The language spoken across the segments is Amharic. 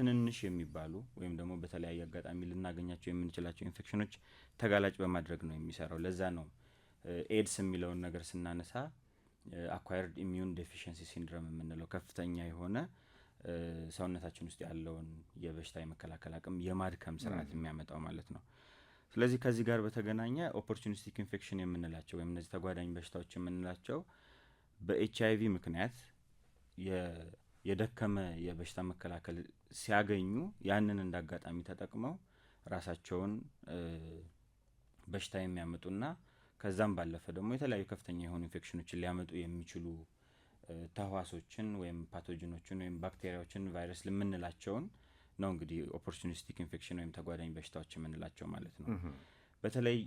ትንንሽ የሚባሉ ወይም ደግሞ በተለያየ አጋጣሚ ልናገኛቸው የምንችላቸው ኢንፌክሽኖች ተጋላጭ በማድረግ ነው የሚሰራው። ለዛ ነው ኤድስ የሚለውን ነገር ስናነሳ አኳየርድ ኢሚዩን ዴፊሽንሲ ሲንድሮም የምንለው ከፍተኛ የሆነ ሰውነታችን ውስጥ ያለውን የበሽታ የመከላከል አቅም የማድከም ስርዓት የሚያመጣው ማለት ነው። ስለዚህ ከዚህ ጋር በተገናኘ ኦፖርቹኒስቲክ ኢንፌክሽን የምንላቸው ወይም እነዚህ ተጓዳኝ በሽታዎች የምንላቸው በኤችአይቪ ምክንያት የደከመ የበሽታ መከላከል ሲያገኙ ያንን እንዳጋጣሚ ተጠቅመው ራሳቸውን በሽታ የሚያመጡና ከዛም ባለፈ ደግሞ የተለያዩ ከፍተኛ የሆኑ ኢንፌክሽኖችን ሊያመጡ የሚችሉ ተህዋሶችን ወይም ፓቶጂኖችን ወይም ባክቴሪያዎችን ቫይረስ ልምንላቸውን ነው እንግዲህ ኦፖርቹኒስቲክ ኢንፌክሽን ወይም ተጓዳኝ በሽታዎች የምንላቸው ማለት ነው። በተለይ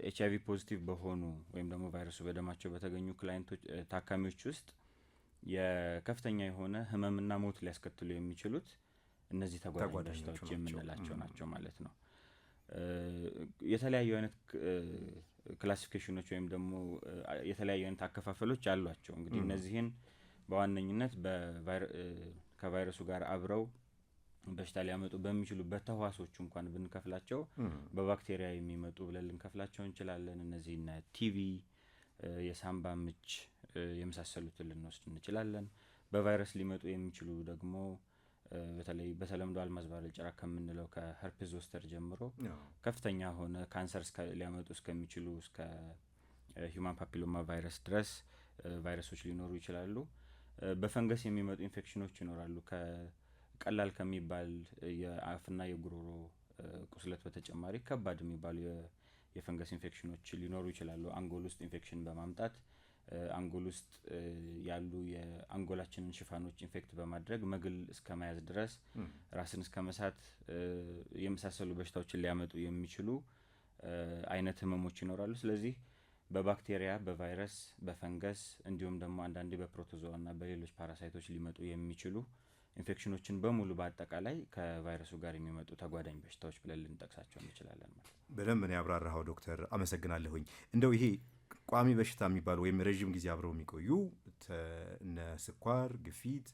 ኤችአይቪ ፖዚቲቭ በሆኑ ወይም ደግሞ ቫይረሱ በደማቸው በተገኙ ክላይንቶች ታካሚዎች ውስጥ የከፍተኛ የሆነ ህመምና ሞት ሊያስከትሉ የሚችሉት እነዚህ ተጓዳኝ በሽታዎች የምንላቸው ናቸው ማለት ነው። የተለያዩ አይነት ክላሲፊኬሽኖች ወይም ደግሞ የተለያዩ አይነት አከፋፈሎች አሏቸው። እንግዲህ እነዚህን በዋነኝነት ከቫይረሱ ጋር አብረው በሽታ ሊያመጡ በሚችሉበት ተህዋሶቹ እንኳን ብንከፍላቸው በባክቴሪያ የሚመጡ ብለን ልንከፍላቸው እንችላለን። እነዚህ ቲቪ፣ የሳምባ ምች የመሳሰሉትን ልንወስድ እንችላለን። በቫይረስ ሊመጡ የሚችሉ ደግሞ በተለይ በተለምዶ አልማዝ ባለጭራ ከምንለው ከሄርፔስ ዞስተር ጀምሮ ከፍተኛ ሆነ ካንሰር ሊያመጡ እስከሚችሉ እስከ ሂዩማን ፓፒሎማ ቫይረስ ድረስ ቫይረሶች ሊኖሩ ይችላሉ። በፈንገስ የሚመጡ ኢንፌክሽኖች ይኖራሉ። ቀላል ከሚባል የአፍና የጉሮሮ ቁስለት በተጨማሪ ከባድ የሚባሉ የፈንገስ ኢንፌክሽኖች ሊኖሩ ይችላሉ። አንጎል ውስጥ ኢንፌክሽን በማምጣት አንጎል ውስጥ ያሉ የአንጎላችንን ሽፋኖች ኢንፌክት በማድረግ መግል እስከ መያዝ ድረስ ራስን እስከ መሳት የመሳሰሉ በሽታዎችን ሊያመጡ የሚችሉ አይነት ህመሞች ይኖራሉ። ስለዚህ በባክቴሪያ፣ በቫይረስ፣ በፈንገስ እንዲሁም ደግሞ አንዳንዴ በፕሮቶዞዋና በሌሎች ፓራሳይቶች ሊመጡ የሚችሉ ኢንፌክሽኖችን በሙሉ በአጠቃላይ ከቫይረሱ ጋር የሚመጡ ተጓዳኝ በሽታዎች ብለን ልንጠቅሳቸው እንችላለን ማለት ነው። በደንብ ነው ያብራራኸው ዶክተር፣ አመሰግናለሁኝ። እንደው ይሄ ቋሚ በሽታ የሚባሉ ወይም ረዥም ጊዜ አብረው የሚቆዩ እነ ስኳር፣ ግፊት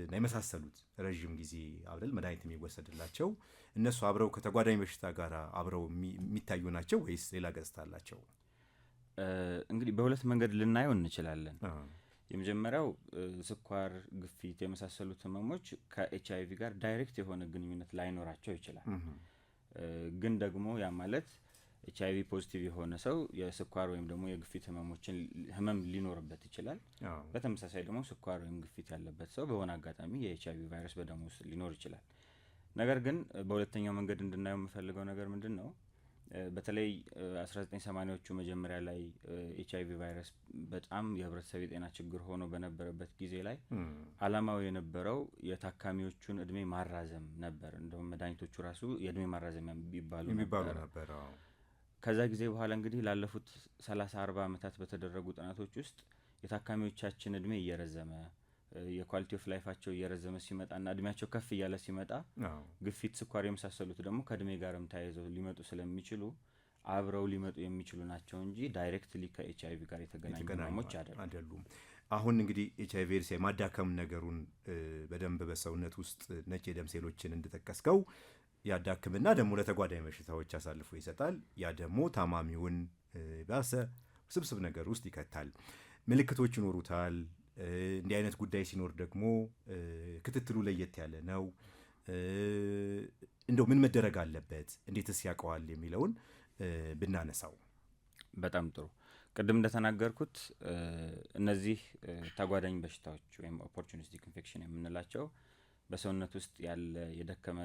እና የመሳሰሉት ረዥም ጊዜ አብረል መድኃኒት የሚወሰድላቸው እነሱ አብረው ከተጓዳኝ በሽታ ጋር አብረው የሚታዩ ናቸው ወይስ ሌላ ገጽታ አላቸው? እንግዲህ በሁለት መንገድ ልናየው እንችላለን። የመጀመሪያው ስኳር፣ ግፊት የመሳሰሉት ህመሞች ከኤችአይቪ ጋር ዳይሬክት የሆነ ግንኙነት ላይኖራቸው ይችላል። ግን ደግሞ ያ ማለት ኤችአይቪ ፖዚቲቭ የሆነ ሰው የስኳር ወይም ደግሞ የግፊት ህመም ሊኖርበት ይችላል። በተመሳሳይ ደግሞ ስኳር ወይም ግፊት ያለበት ሰው በሆነ አጋጣሚ የኤችአይቪ ቫይረስ በደሙ ውስጥ ሊኖር ይችላል። ነገር ግን በሁለተኛው መንገድ እንድናየው የምፈልገው ነገር ምንድን ነው? በተለይ 1980ዎቹ መጀመሪያ ላይ ኤችአይቪ ቫይረስ በጣም የህብረተሰብ የጤና ችግር ሆኖ በነበረበት ጊዜ ላይ አላማው የነበረው የታካሚዎቹን እድሜ ማራዘም ነበር። እንደውም መድኃኒቶቹ ራሱ የእድሜ ማራዘሚያ የሚባሉ ነበር። ከዛ ጊዜ በኋላ እንግዲህ ላለፉት 30-40 ዓመታት በተደረጉ ጥናቶች ውስጥ የታካሚዎቻችን እድሜ እየረዘመ የኳሊቲ ኦፍ ላይፋቸው እየረዘመ ሲመጣና እድሜያቸው ከፍ እያለ ሲመጣ ግፊት፣ ስኳር የመሳሰሉት ደግሞ ከእድሜ ጋርም ተያይዘው ሊመጡ ስለሚችሉ አብረው ሊመጡ የሚችሉ ናቸው እንጂ ዳይሬክትሊ ከኤችአይቪ ጋር የተገናኙ ህመሞች አይደሉም። አሁን እንግዲህ ኤችአይቪ ኤድስ የማዳከም ነገሩን በደንብ በሰውነት ውስጥ ነጭ የደም ሴሎችን እንደጠቀስከው ያዳክምና ደግሞ ለተጓዳኝ በሽታዎች አሳልፎ ይሰጣል። ያ ደግሞ ታማሚውን ባሰ ስብስብ ነገር ውስጥ ይከታል። ምልክቶች ይኖሩታል። እንዲህ አይነት ጉዳይ ሲኖር ደግሞ ክትትሉ ለየት ያለ ነው። እንደው ምን መደረግ አለበት፣ እንዴትስ ያውቀዋል የሚለውን ብናነሳው በጣም ጥሩ። ቅድም እንደተናገርኩት እነዚህ ተጓዳኝ በሽታዎች ወይም ኦፖርቹኒስቲክ ኢንፌክሽን የምንላቸው በሰውነት ውስጥ ያለ የደከመ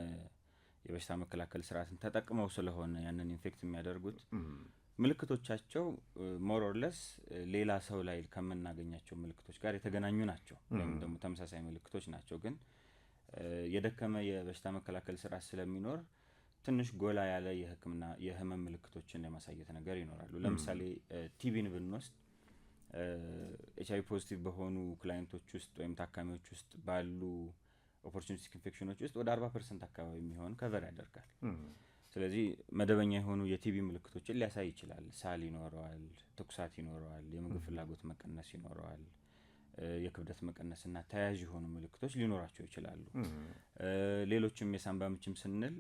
የበሽታ መከላከል ስርዓትን ተጠቅመው ስለሆነ ያንን ኢንፌክት የሚያደርጉት ምልክቶቻቸው ሞር ኦር ለስ ሌላ ሰው ላይ ከምናገኛቸው ምልክቶች ጋር የተገናኙ ናቸው ወይም ደግሞ ተመሳሳይ ምልክቶች ናቸው። ግን የደከመ የበሽታ መከላከል ስርዓት ስለሚኖር ትንሽ ጎላ ያለ የህመም ምልክቶችን የማሳየት ነገር ይኖራሉ። ለምሳሌ ቲቪን ብንወስድ ኤችአይቪ ፖዚቲቭ በሆኑ ክላይንቶች ውስጥ ወይም ታካሚዎች ውስጥ ባሉ ኦፖርቹኒስቲክ ኢንፌክሽኖች ውስጥ ወደ 40% አካባቢ የሚሆን ከቨር ያደርጋል። ስለዚህ መደበኛ የሆኑ የቲቪ ምልክቶችን ሊያሳይ ይችላል። ሳል ይኖረዋል፣ ትኩሳት ይኖረዋል፣ የምግብ ፍላጎት መቀነስ ይኖረዋል፣ የክብደት መቀነስና ተያያዥ የሆኑ ምልክቶች ሊኖራቸው ይችላሉ። ሌሎችም የሳምባ ምችም ስንል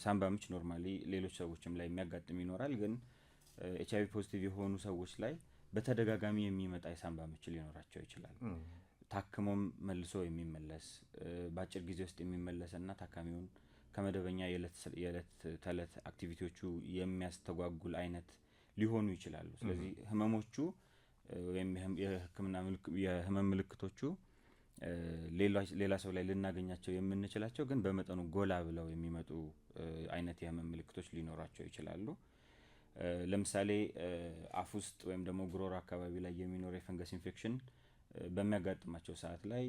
ሳምባ ምች ኖርማሊ ሌሎች ሰዎችም ላይ የሚያጋጥም ይኖራል። ግን ኤችአይቪ ፖዚቲቭ የሆኑ ሰዎች ላይ በተደጋጋሚ የሚመጣ የሳምባ ምች ሊኖራቸው ይችላል። ታክሞም መልሶ የሚመለስ በአጭር ጊዜ ውስጥ የሚመለስና ታካሚውን ከመደበኛ የዕለት ተዕለት አክቲቪቲዎቹ የሚያስተጓጉል አይነት ሊሆኑ ይችላሉ። ስለዚህ ህመሞቹ ወይም የህመም ምልክቶቹ ሌላ ሰው ላይ ልናገኛቸው የምንችላቸው ግን በመጠኑ ጎላ ብለው የሚመጡ አይነት የህመም ምልክቶች ሊኖራቸው ይችላሉ። ለምሳሌ አፍ ውስጥ ወይም ደግሞ ጉሮሮ አካባቢ ላይ የሚኖር የፈንገስ ኢንፌክሽን በሚያጋጥማቸው ሰዓት ላይ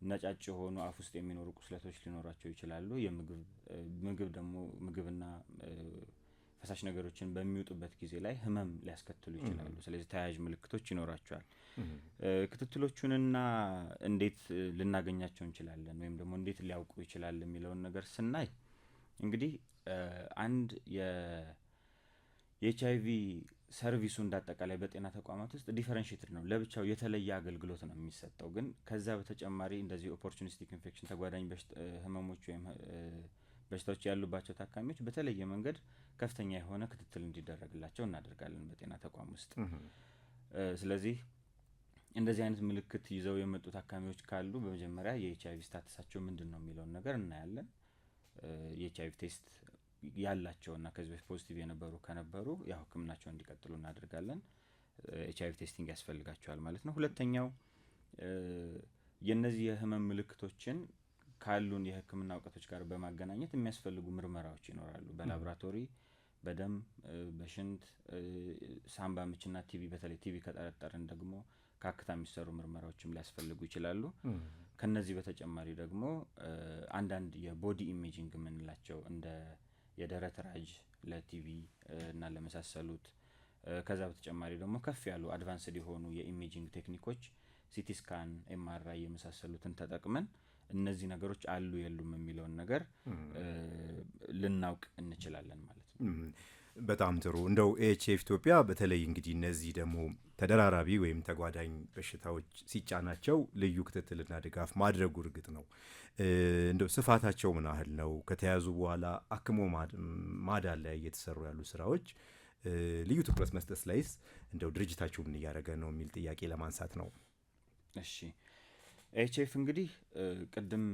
ነጫጭ የሆኑ አፍ ውስጥ የሚኖሩ ቁስለቶች ሊኖራቸው ይችላሉ። ምግብ ደግሞ ምግብና ፈሳሽ ነገሮችን በሚውጡበት ጊዜ ላይ ህመም ሊያስከትሉ ይችላሉ። ስለዚህ ተያያዥ ምልክቶች ይኖራቸዋል። ክትትሎቹንና እንዴት ልናገኛቸው እንችላለን ወይም ደግሞ እንዴት ሊያውቁ ይችላል የሚለውን ነገር ስናይ እንግዲህ አንድ የኤችአይቪ ሰርቪሱ እንዳጠቃላይ በጤና ተቋማት ውስጥ ዲፈረንሺየትድ ነው፣ ለብቻው የተለየ አገልግሎት ነው የሚሰጠው። ግን ከዛ በተጨማሪ እንደዚህ ኦፖርቹኒስቲክ ኢንፌክሽን ተጓዳኝ ህመሞች ወይም በሽታዎች ያሉባቸው ታካሚዎች በተለየ መንገድ ከፍተኛ የሆነ ክትትል እንዲደረግላቸው እናደርጋለን በጤና ተቋም ውስጥ። ስለዚህ እንደዚህ አይነት ምልክት ይዘው የመጡ ታካሚዎች ካሉ በመጀመሪያ የኤችአይቪ ስታተሳቸው ምንድን ነው የሚለውን ነገር እናያለን። የኤችአይቪ ቴስት ያላቸውና ከዚህ በፊት ፖዚቲቭ የነበሩ ከነበሩ ያው ህክምናቸውን እንዲቀጥሉ እናደርጋለን። ኤችአይቪ ቴስቲንግ ያስፈልጋቸዋል ማለት ነው። ሁለተኛው የነዚህ የህመም ምልክቶችን ካሉን የህክምና እውቀቶች ጋር በማገናኘት የሚያስፈልጉ ምርመራዎች ይኖራሉ። በላቦራቶሪ፣ በደም፣ በሽንት፣ ሳምባ ምችና ቲቪ፣ በተለይ ቲቪ ከጠረጠርን ደግሞ ከአክታ የሚሰሩ ምርመራዎችም ሊያስፈልጉ ይችላሉ። ከነዚህ በተጨማሪ ደግሞ አንዳንድ የቦዲ ኢሜጂንግ የምንላቸው እንደ የደረት ራጅ ለቲቪ እና ለመሳሰሉት፣ ከዛ በተጨማሪ ደግሞ ከፍ ያሉ አድቫንስድ የሆኑ የኢሜጂንግ ቴክኒኮች ሲቲ ስካን፣ ኤምአርአይ የመሳሰሉትን ተጠቅመን እነዚህ ነገሮች አሉ የሉም የሚለውን ነገር ልናውቅ እንችላለን ማለት ነው። በጣም ጥሩ። እንደው ኤችኤፍ ኢትዮጵያ በተለይ እንግዲህ እነዚህ ደግሞ ተደራራቢ ወይም ተጓዳኝ በሽታዎች ሲጫናቸው ልዩ ክትትልና ድጋፍ ማድረጉ እርግጥ ነው። እንደው ስፋታቸው ምን ያህል ነው? ከተያዙ በኋላ አክሞ ማዳን ላይ እየተሰሩ ያሉ ስራዎች ልዩ ትኩረት መስጠት ላይስ እንደው ድርጅታችሁ ምን እያደረገ ነው የሚል ጥያቄ ለማንሳት ነው። እሺ፣ ኤችኤፍ እንግዲህ ቅድም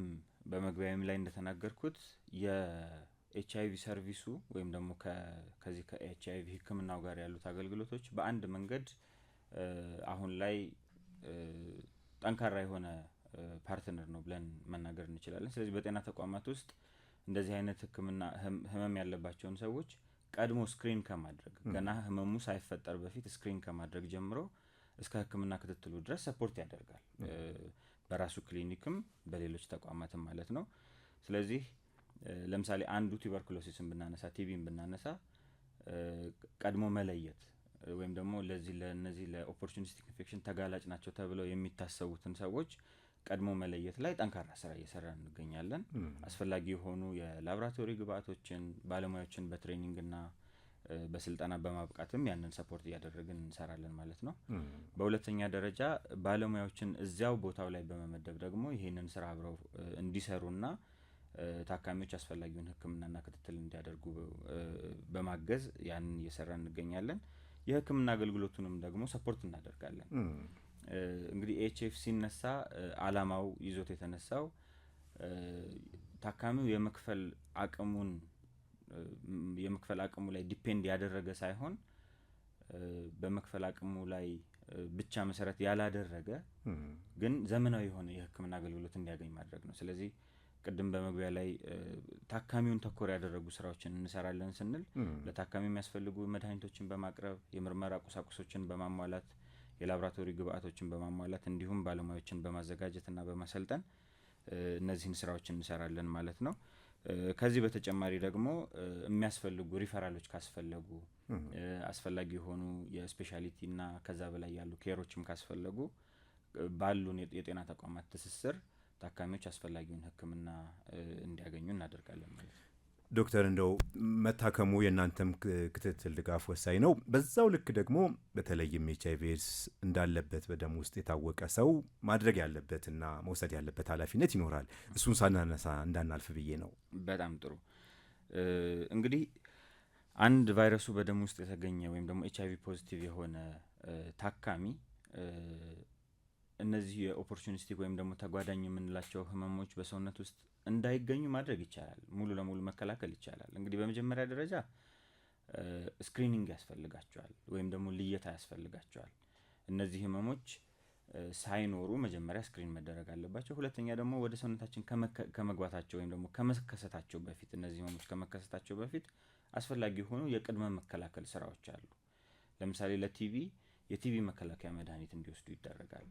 በመግቢያም ላይ እንደተናገርኩት የኤችአይቪ ሰርቪሱ ወይም ደግሞ ከዚህ ከኤችአይቪ ህክምናው ጋር ያሉት አገልግሎቶች በአንድ መንገድ አሁን ላይ ጠንካራ የሆነ ፓርትነር ነው ብለን መናገር እንችላለን። ስለዚህ በጤና ተቋማት ውስጥ እንደዚህ አይነት ህመም ያለባቸውን ሰዎች ቀድሞ ስክሪን ከማድረግ ገና ህመሙ ሳይፈጠር በፊት ስክሪን ከማድረግ ጀምሮ እስከ ህክምና ክትትሉ ድረስ ሰፖርት ያደርጋል፣ በራሱ ክሊኒክም በሌሎች ተቋማትም ማለት ነው። ስለዚህ ለምሳሌ አንዱ ቱበርኩሎሲስን ብናነሳ፣ ቲቪን ብናነሳ ቀድሞ መለየት ወይም ደግሞ ለነዚህ ለኦፖርቹኒስቲክ ኢንፌክሽን ተጋላጭ ናቸው ተብለው የሚታሰቡትን ሰዎች ቀድሞ መለየት ላይ ጠንካራ ስራ እየሰራ እንገኛለን። አስፈላጊ የሆኑ የላቦራቶሪ ግብአቶችን ባለሙያዎችን በትሬኒንግና በስልጠና በማብቃትም ያንን ሰፖርት እያደረግን እንሰራለን ማለት ነው። በሁለተኛ ደረጃ ባለሙያዎችን እዚያው ቦታው ላይ በመመደብ ደግሞ ይህንን ስራ አብረው እንዲሰሩና ታካሚዎች አስፈላጊውን ህክምናና ክትትል እንዲያደርጉ በማገዝ ያንን እየሰራ እንገኛለን። የህክምና አገልግሎቱንም ደግሞ ሰፖርት እናደርጋለን። እንግዲህ ኤችኤፍ ሲነሳ አላማው ይዞት የተነሳው ታካሚው የመክፈል አቅሙ ላይ ዲፔንድ ያደረገ ሳይሆን በመክፈል አቅሙ ላይ ብቻ መሰረት ያላደረገ ግን ዘመናዊ የሆነ የህክምና አገልግሎት እንዲያገኝ ማድረግ ነው። ስለዚህ ቅድም በመግቢያ ላይ ታካሚውን ተኮር ያደረጉ ስራዎችን እንሰራለን ስንል ለታካሚ የሚያስፈልጉ መድኃኒቶችን በማቅረብ የምርመራ ቁሳቁሶችን በማሟላት የላቦራቶሪ ግብአቶችን በማሟላት እንዲሁም ባለሙያዎችን በማዘጋጀትና በማሰልጠን እነዚህን ስራዎች እንሰራለን ማለት ነው። ከዚህ በተጨማሪ ደግሞ የሚያስፈልጉ ሪፈራሎች ካስፈለጉ አስፈላጊ የሆኑ የስፔሻሊቲና ከዛ በላይ ያሉ ኬሮችም ካስፈለጉ ባሉን የጤና ተቋማት ትስስር ታካሚዎች አስፈላጊውን ህክምና እንዲያገኙ እናደርጋለን ማለት ነው። ዶክተር እንደው መታከሙ የእናንተም ክትትል ድጋፍ ወሳኝ ነው። በዛው ልክ ደግሞ በተለይም ኤችአይቪ ኤድስ እንዳለበት በደም ውስጥ የታወቀ ሰው ማድረግ ያለበትና መውሰድ ያለበት ኃላፊነት ይኖራል። እሱን ሳናነሳ እንዳናልፍ ብዬ ነው። በጣም ጥሩ። እንግዲህ አንድ ቫይረሱ በደም ውስጥ የተገኘ ወይም ደግሞ ኤችአይቪ ፖዚቲቭ የሆነ ታካሚ እነዚህ የኦፖርቹኒስቲክ ወይም ደግሞ ተጓዳኝ የምንላቸው ህመሞች በሰውነት ውስጥ እንዳይገኙ ማድረግ ይቻላል። ሙሉ ለሙሉ መከላከል ይቻላል። እንግዲህ በመጀመሪያ ደረጃ ስክሪኒንግ ያስፈልጋቸዋል ወይም ደግሞ ልየታ ያስፈልጋቸዋል። እነዚህ ህመሞች ሳይኖሩ መጀመሪያ ስክሪን መደረግ አለባቸው። ሁለተኛ ደግሞ ወደ ሰውነታችን ከመግባታቸው ወይም ደግሞ ከመከሰታቸው በፊት እነዚህ ህመሞች ከመከሰታቸው በፊት አስፈላጊ የሆኑ የቅድመ መከላከል ስራዎች አሉ። ለምሳሌ ለቲቪ የቲቪ መከላከያ መድኃኒት እንዲወስዱ ይደረጋል።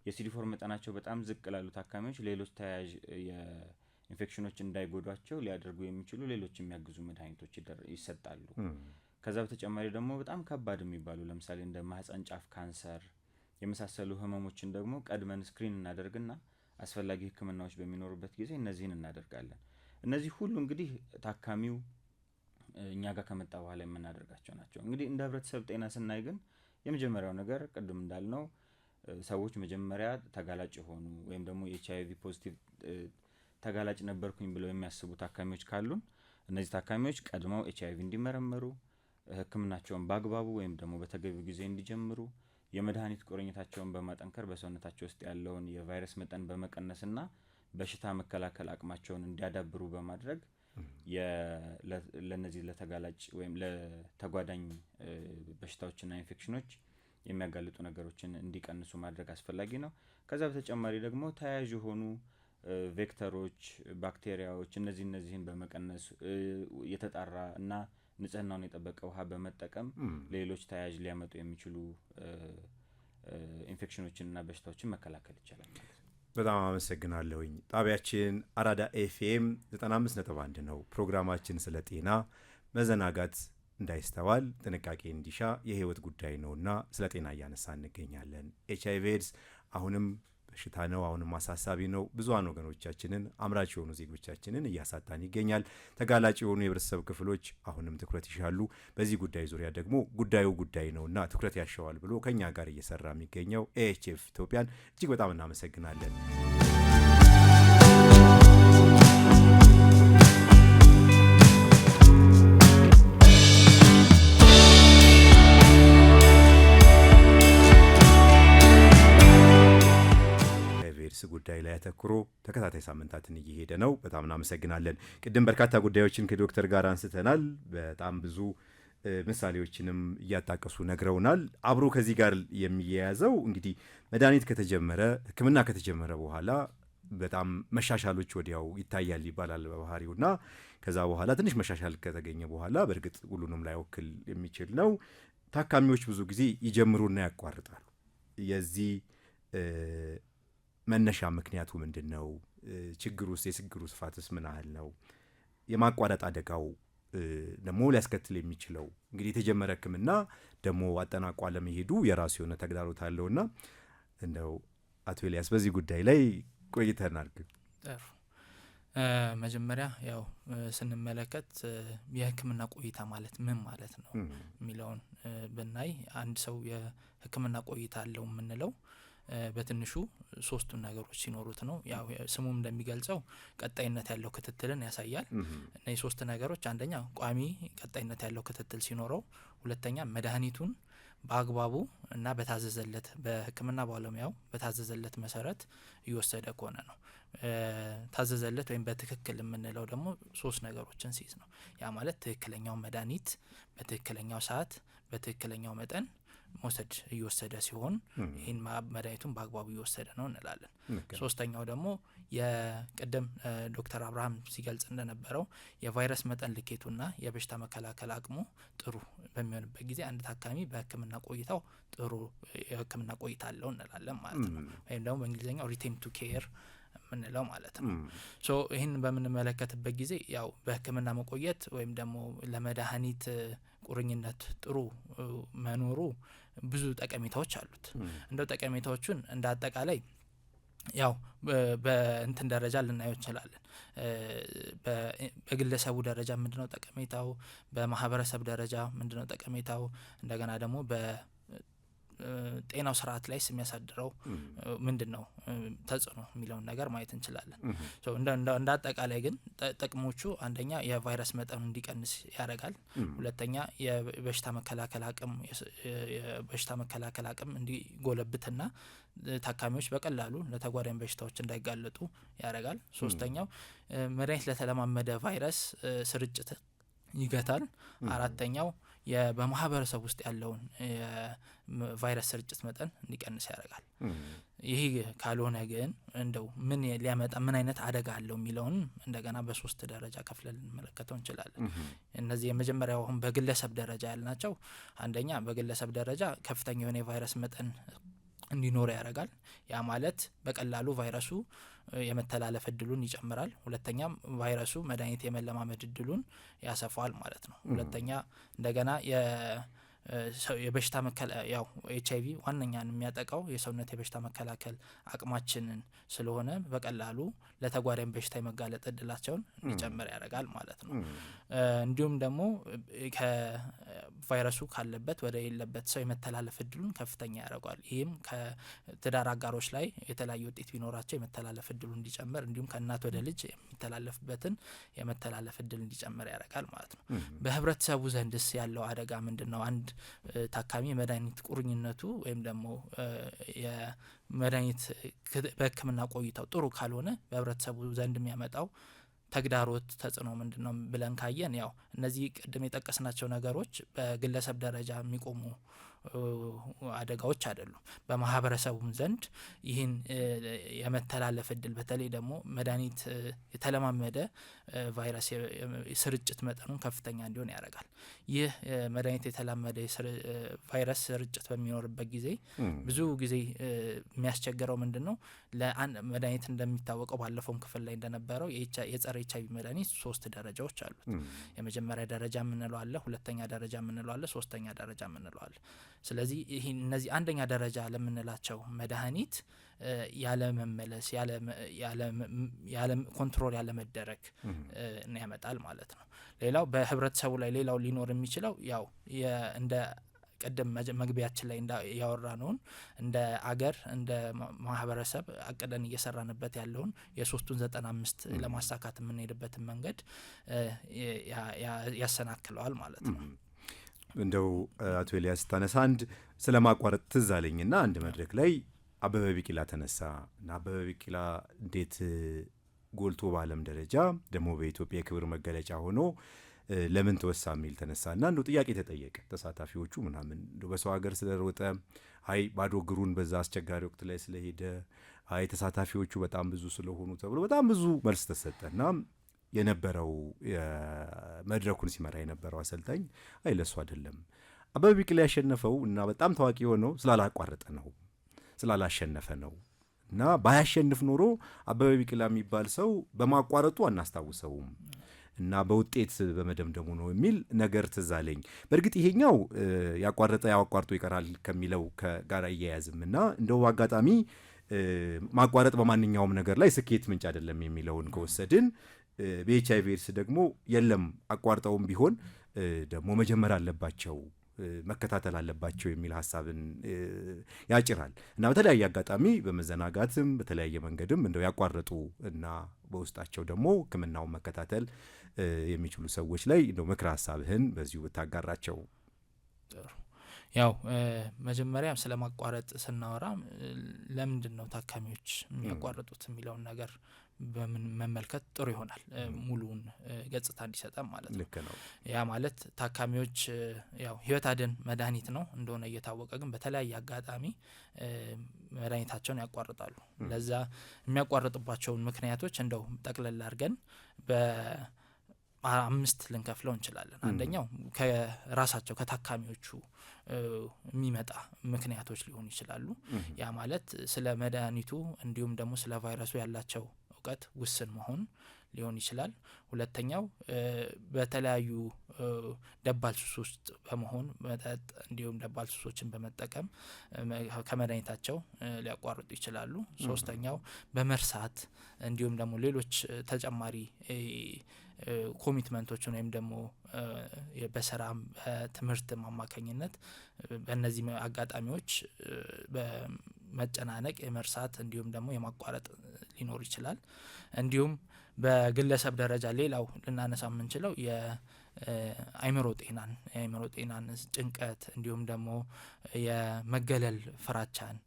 የሲዲ4 መጠናቸው በጣም ዝቅ ላሉ ታካሚዎች ሌሎች ተያያዥ የኢንፌክሽኖች እንዳይጎዷቸው ሊያደርጉ የሚችሉ ሌሎች የሚያግዙ መድኃኒቶች ይሰጣሉ። ከዛ በተጨማሪ ደግሞ በጣም ከባድ የሚባሉ ለምሳሌ እንደ ማህፀን ጫፍ ካንሰር የመሳሰሉ ህመሞችን ደግሞ ቀድመን ስክሪን እናደርግና አስፈላጊ ህክምናዎች በሚኖሩበት ጊዜ እነዚህን እናደርጋለን። እነዚህ ሁሉ እንግዲህ ታካሚው እኛ ጋር ከመጣ በኋላ የምናደርጋቸው ናቸው። እንግዲህ እንደ ህብረተሰብ ጤና ስናይ ግን የመጀመሪያው ነገር ቅድም እንዳልነው ሰዎች መጀመሪያ ተጋላጭ የሆኑ ወይም ደግሞ የኤችአይቪ ፖዚቲቭ ተጋላጭ ነበርኩኝ ብለው የሚያስቡ ታካሚዎች ካሉን እነዚህ ታካሚዎች ቀድመው ኤችአይቪ እንዲመረመሩ፣ ህክምናቸውን በአግባቡ ወይም ደግሞ በተገቢው ጊዜ እንዲጀምሩ፣ የመድኃኒት ቁርኝታቸውን በማጠንከር በሰውነታቸው ውስጥ ያለውን የቫይረስ መጠን በመቀነስና በሽታ መከላከል አቅማቸውን እንዲያዳብሩ በማድረግ ለነዚህ ለተጋላጭ ወይም ለተጓዳኝ በሽታዎችና ኢንፌክሽኖች የሚያጋልጡ ነገሮችን እንዲቀንሱ ማድረግ አስፈላጊ ነው። ከዛ በተጨማሪ ደግሞ ተያያዥ የሆኑ ቬክተሮች፣ ባክቴሪያዎች እነዚህን በመቀነስ የተጣራ እና ንጽህናውን የጠበቀ ውሃ በመጠቀም ሌሎች ተያያዥ ሊያመጡ የሚችሉ ኢንፌክሽኖችንና በሽታዎችን መከላከል ይቻላል ማለት ነው። በጣም አመሰግናለሁኝ። ጣቢያችን አራዳ ኤፍኤም 95.1 ነው። ፕሮግራማችን ስለ ጤና መዘናጋት እንዳይስተዋል ጥንቃቄ እንዲሻ የህይወት ጉዳይ ነውና ስለ ጤና እያነሳ እንገኛለን። ኤችአይቪ ኤድስ አሁንም በሽታ ነው፣ አሁንም አሳሳቢ ነው። ብዙሃን ወገኖቻችንን አምራች የሆኑ ዜጎቻችንን እያሳጣን ይገኛል። ተጋላጭ የሆኑ የህብረተሰብ ክፍሎች አሁንም ትኩረት ይሻሉ። በዚህ ጉዳይ ዙሪያ ደግሞ ጉዳይ ነውና ትኩረት ያሻዋል ብሎ ከኛ ጋር እየሰራ የሚገኘው ኤኤችኤፍ ኢትዮጵያን እጅግ በጣም እናመሰግናለን። ጉዳይ ላይ ያተኩሮ ተከታታይ ሳምንታትን እየሄደ ነው። በጣም እናመሰግናለን። ቅድም በርካታ ጉዳዮችን ከዶክተር ጋር አንስተናል። በጣም ብዙ ምሳሌዎችንም እያጣቀሱ ነግረውናል። አብሮ ከዚህ ጋር የሚያያዘው እንግዲህ መድኃኒት ከተጀመረ ህክምና ከተጀመረ በኋላ በጣም መሻሻሎች ወዲያው ይታያል ይባላል በባህሪውና ከዛ በኋላ ትንሽ መሻሻል ከተገኘ በኋላ በእርግጥ ሁሉንም ላይወክል የሚችል ነው። ታካሚዎች ብዙ ጊዜ ይጀምሩና ያቋርጣሉ። የዚህ መነሻ ምክንያቱ ምንድን ነው? የችግሩ ስፋትስ ምን ያህል ነው? የማቋረጥ አደጋው ደግሞ ሊያስከትል የሚችለው እንግዲህ የተጀመረ ህክምና ደግሞ አጠናቋ ለመሄዱ የራሱ የሆነ ተግዳሮት አለውና እንደው አቶ ኤልያስ በዚህ ጉዳይ ላይ ቆይተናል። መጀመሪያ ያው ስንመለከት የህክምና ቆይታ ማለት ምን ማለት ነው የሚለውን ብናይ አንድ ሰው የህክምና ቆይታ አለው የምንለው በትንሹ ሶስቱን ነገሮች ሲኖሩት ነው። ያው ስሙም እንደሚገልጸው ቀጣይነት ያለው ክትትልን ያሳያል። እነዚህ ሶስት ነገሮች አንደኛ ቋሚ ቀጣይነት ያለው ክትትል ሲኖረው፣ ሁለተኛ መድኃኒቱን በአግባቡ እና በታዘዘለት በህክምና ባለሙያው በታዘዘለት መሰረት እየወሰደ ከሆነ ነው። ታዘዘለት ወይም በትክክል የምንለው ደግሞ ሶስት ነገሮችን ሲይዝ ነው። ያ ማለት ትክክለኛው መድኃኒት በትክክለኛው ሰዓት በትክክለኛው መጠን መውሰድ እየወሰደ ሲሆን ይህን መድኃኒቱን በአግባቡ እየወሰደ ነው እንላለን። ሶስተኛው ደግሞ የቅድም ዶክተር አብርሃም ሲገልጽ እንደነበረው የቫይረስ መጠን ልኬቱና የበሽታ መከላከል አቅሙ ጥሩ በሚሆንበት ጊዜ አንድ ታካሚ በህክምና ቆይታው ጥሩ የህክምና ቆይታ አለው እንላለን ማለት ነው። ወይም ደግሞ በእንግሊዝኛው ሪቴን ቱ ኬር የምንለው ማለት ነው። ሶ ይህን በምንመለከትበት ጊዜ ያው በህክምና መቆየት ወይም ደግሞ ለመድኃኒት ቁርኝነት ጥሩ መኖሩ ብዙ ጠቀሜታዎች አሉት። እንደው ጠቀሜታዎቹን እንደ አጠቃላይ ያው በእንትን ደረጃ ልናየው እንችላለን። በግለሰቡ ደረጃ ምንድነው ጠቀሜታው፣ በማህበረሰብ ደረጃ ምንድነው ጠቀሜታው፣ እንደገና ደግሞ በጤናው ስርዓት ላይ የሚያሳድረው ምንድነው ተጽዕኖ የሚለውን ነገር ማየት እንችላለን። እንደ አጠቃላይ ግን ጥቅሞቹ አንደኛ የቫይረስ መጠኑ እንዲቀንስ ያደርጋል። ሁለተኛ የበሽታ መከላከል አቅም እንዲጎለብትና ታካሚዎች በቀላሉ ለተጓዳኝ በሽታዎች እንዳይጋለጡ ያደርጋል። ሶስተኛው መድኃኒት ለተለማመደ ቫይረስ ስርጭት ይገታል። አራተኛው በማህበረሰብ ውስጥ ያለውን የቫይረስ ስርጭት መጠን እንዲቀንስ ያደርጋል። ይህ ካልሆነ ግን እንደው ምን ሊያመጣ ምን አይነት አደጋ አለው የሚለውን እንደገና በሶስት ደረጃ ከፍለን ልንመለከተው እንችላለን። እነዚህ የመጀመሪያው አሁን በግለሰብ ደረጃ ያልናቸው፣ አንደኛ በግለሰብ ደረጃ ከፍተኛ የሆነ የቫይረስ መጠን እንዲኖር ያደርጋል። ያ ማለት በቀላሉ ቫይረሱ የመተላለፍ እድሉን ይጨምራል። ሁለተኛም ቫይረሱ መድኃኒት የመለማመድ እድሉን ያሰፋዋል ማለት ነው። ሁለተኛ እንደገና የበሽታ ያው HIV ዋነኛን የሚያጠቃው የሰውነት የበሽታ መከላከል አቅማችንን ስለሆነ በቀላሉ ለተጓዳኝ በሽታ የመጋለጥ እድላቸውን እንዲጨምር ያደርጋል ማለት ነው። እንዲሁም ደግሞ ከቫይረሱ ካለበት ወደ ሌለበት ሰው የመተላለፍ እድሉን ከፍተኛ ያደርጋል። ይህም ከትዳር አጋሮች ላይ የተለያዩ ውጤት ቢኖራቸው የመተላለፍ እድሉን እንዲጨምር፣ እንዲሁም ከእናት ወደ ልጅ የሚተላለፍበትን የመተላለፍ እድል እንዲጨምር ያደርጋል ማለት ነው። በህብረተሰቡ ዘንድስ ያለው አደጋ ምንድነው? አንድ ታካሚ መድኃኒት ቁርኝነቱ ወይም ደግሞ የመድኃኒት በሕክምና ቆይታው ጥሩ ካልሆነ በህብረተሰቡ ዘንድ የሚያመጣው ተግዳሮት ተጽዕኖ ምንድነው ብለን ካየን፣ ያው እነዚህ ቅድም የጠቀስናቸው ነገሮች በግለሰብ ደረጃ የሚቆሙ አደጋዎች አይደሉም። በማህበረሰቡም ዘንድ ይህን የመተላለፍ እድል በተለይ ደግሞ መድኃኒት የተለማመደ ቫይረስ ስርጭት መጠኑን ከፍተኛ እንዲሆን ያደርጋል። ይህ መድኃኒት የተላመደ ቫይረስ ስርጭት በሚኖርበት ጊዜ ብዙ ጊዜ የሚያስቸግረው ምንድነው? መድኃኒት እንደሚታወቀው ባለፈውም ክፍል ላይ እንደነበረው የጸረ HIV መድኃኒት 3 ደረጃዎች አሉት። የመጀመሪያ ደረጃ የምንለው አለ፣ ሁለተኛ ደረጃ የምንለው አለ፣ ሶስተኛ ደረጃ የምንለው አለ። ስለዚህ እነዚህ አንደኛ ደረጃ ለምንላቸው መድኃኒት ያለ መመለስ ያለ ኮንትሮል ያለ መደረግ ያመጣል ማለት ነው። ሌላው በህብረተሰቡ ላይ ሌላው ሊኖር የሚችለው ያው እንደ ቀደም መግቢያችን ላይ ያወራ ነውን እንደ አገር እንደ ማህበረሰብ አቅደን እየሰራንበት ያለውን የ395 ለማሳካት የምንሄድበትን መንገድ ያሰናክለዋል ማለት ነው። እንደው አቶ ኤልያስ ታነሳ አንድ ስለማቋረጥ ትዝ አለኝና አንድ መድረክ ላይ አበበ ቢቂላ ተነሳ እና አበበ ቢቂላ እንዴት ጎልቶ በዓለም ደረጃ ደግሞ በኢትዮጵያ የክብር መገለጫ ሆኖ ለምን ተወሳ የሚል ተነሳና እንደው ጥያቄ ተጠየቀ። ተሳታፊዎቹ ምናምን እንደው በሰው ሀገር ስለሮጠ፣ አይ ባዶ እግሩን በዛ አስቸጋሪ ወቅት ላይ ስለሄደ፣ አይ ተሳታፊዎቹ በጣም ብዙ ስለሆኑ ተብሎ በጣም ብዙ መልስ ተሰጠና የነበረው መድረኩን ሲመራ የነበረው አሰልጣኝ አይ ለሱ አይደለም አበበ ቢቂላ ያሸነፈው እና በጣም ታዋቂ የሆነው ስላላቋረጠ ነው ስላላሸነፈ ነው እና ባያሸንፍ ኖሮ አበበ ቢቂላ የሚባል ሰው በማቋረጡ አናስታውሰውም እና በውጤት በመደምደሙ ነው የሚል ነገር ትዝ አለኝ። በእርግጥ ይሄኛው ያቋረጠ ያቋርጦ ይቀራል ከሚለው ጋር አያያዝም እና እንደው አጋጣሚ ማቋረጥ በማንኛውም ነገር ላይ ስኬት ምንጭ አይደለም የሚለውን ከወሰድን በኤችአይቪ ኤድስ ደግሞ የለም አቋርጠውም ቢሆን ደግሞ መጀመር አለባቸው መከታተል አለባቸው የሚል ሀሳብን ያጭራል እና በተለያየ አጋጣሚ በመዘናጋትም በተለያየ መንገድም እንደው ያቋረጡ እና በውስጣቸው ደግሞ ሕክምናውን መከታተል የሚችሉ ሰዎች ላይ እንደው ምክረ ሀሳብህን በዚሁ ብታጋራቸው። ያው መጀመሪያ ስለማቋረጥ ስናወራ ለምንድን ነው ታካሚዎች የሚያቋርጡት የሚለውን ነገር በምን መመልከት ጥሩ ይሆናል፣ ሙሉውን ገጽታ እንዲሰጠን ማለት ነው። ልክ ነው። ያ ማለት ታካሚዎች ያው ህይወት አድን መድኃኒት ነው እንደሆነ እየታወቀ ግን በተለያየ አጋጣሚ መድኃኒታቸውን ያቋርጣሉ። ለዛ የሚያቋርጡባቸውን ምክንያቶች እንደው ጠቅለል አድርገን በ5 ልንከፍለው እንችላለን። አንደኛው ከራሳቸው ከታካሚዎቹ የሚመጣ ምክንያቶች ሊሆኑ ይችላሉ። ያ ማለት ስለ መድኃኒቱ እንዲሁም ደግሞ ስለ ቫይረሱ ያላቸው እውቀት ውስን መሆን ሊሆን ይችላል። ሁለተኛው በተለያዩ ደባል ሱስ ውስጥ በመሆን መጠጥ እንዲሁም ደባል ሱሶችን በመጠቀም ከመድኃኒታቸው ሊያቋርጡ ይችላሉ። ሶስተኛው በመርሳት እንዲሁም ደግሞ ሌሎች ተጨማሪ ኮሚትመንቶችን ወይም ደግሞ በስራም በትምህርት አማካኝነት በእነዚህ አጋጣሚዎች በመጨናነቅ የመርሳት እንዲሁም ደግሞ የማቋረጥ ሊኖር ይችላል። እንዲሁም በግለሰብ ደረጃ ሌላው ልናነሳ የምንችለው የአእምሮ ጤናን ጭንቀት እንዲሁም ደግሞ የመገለል ፍራቻን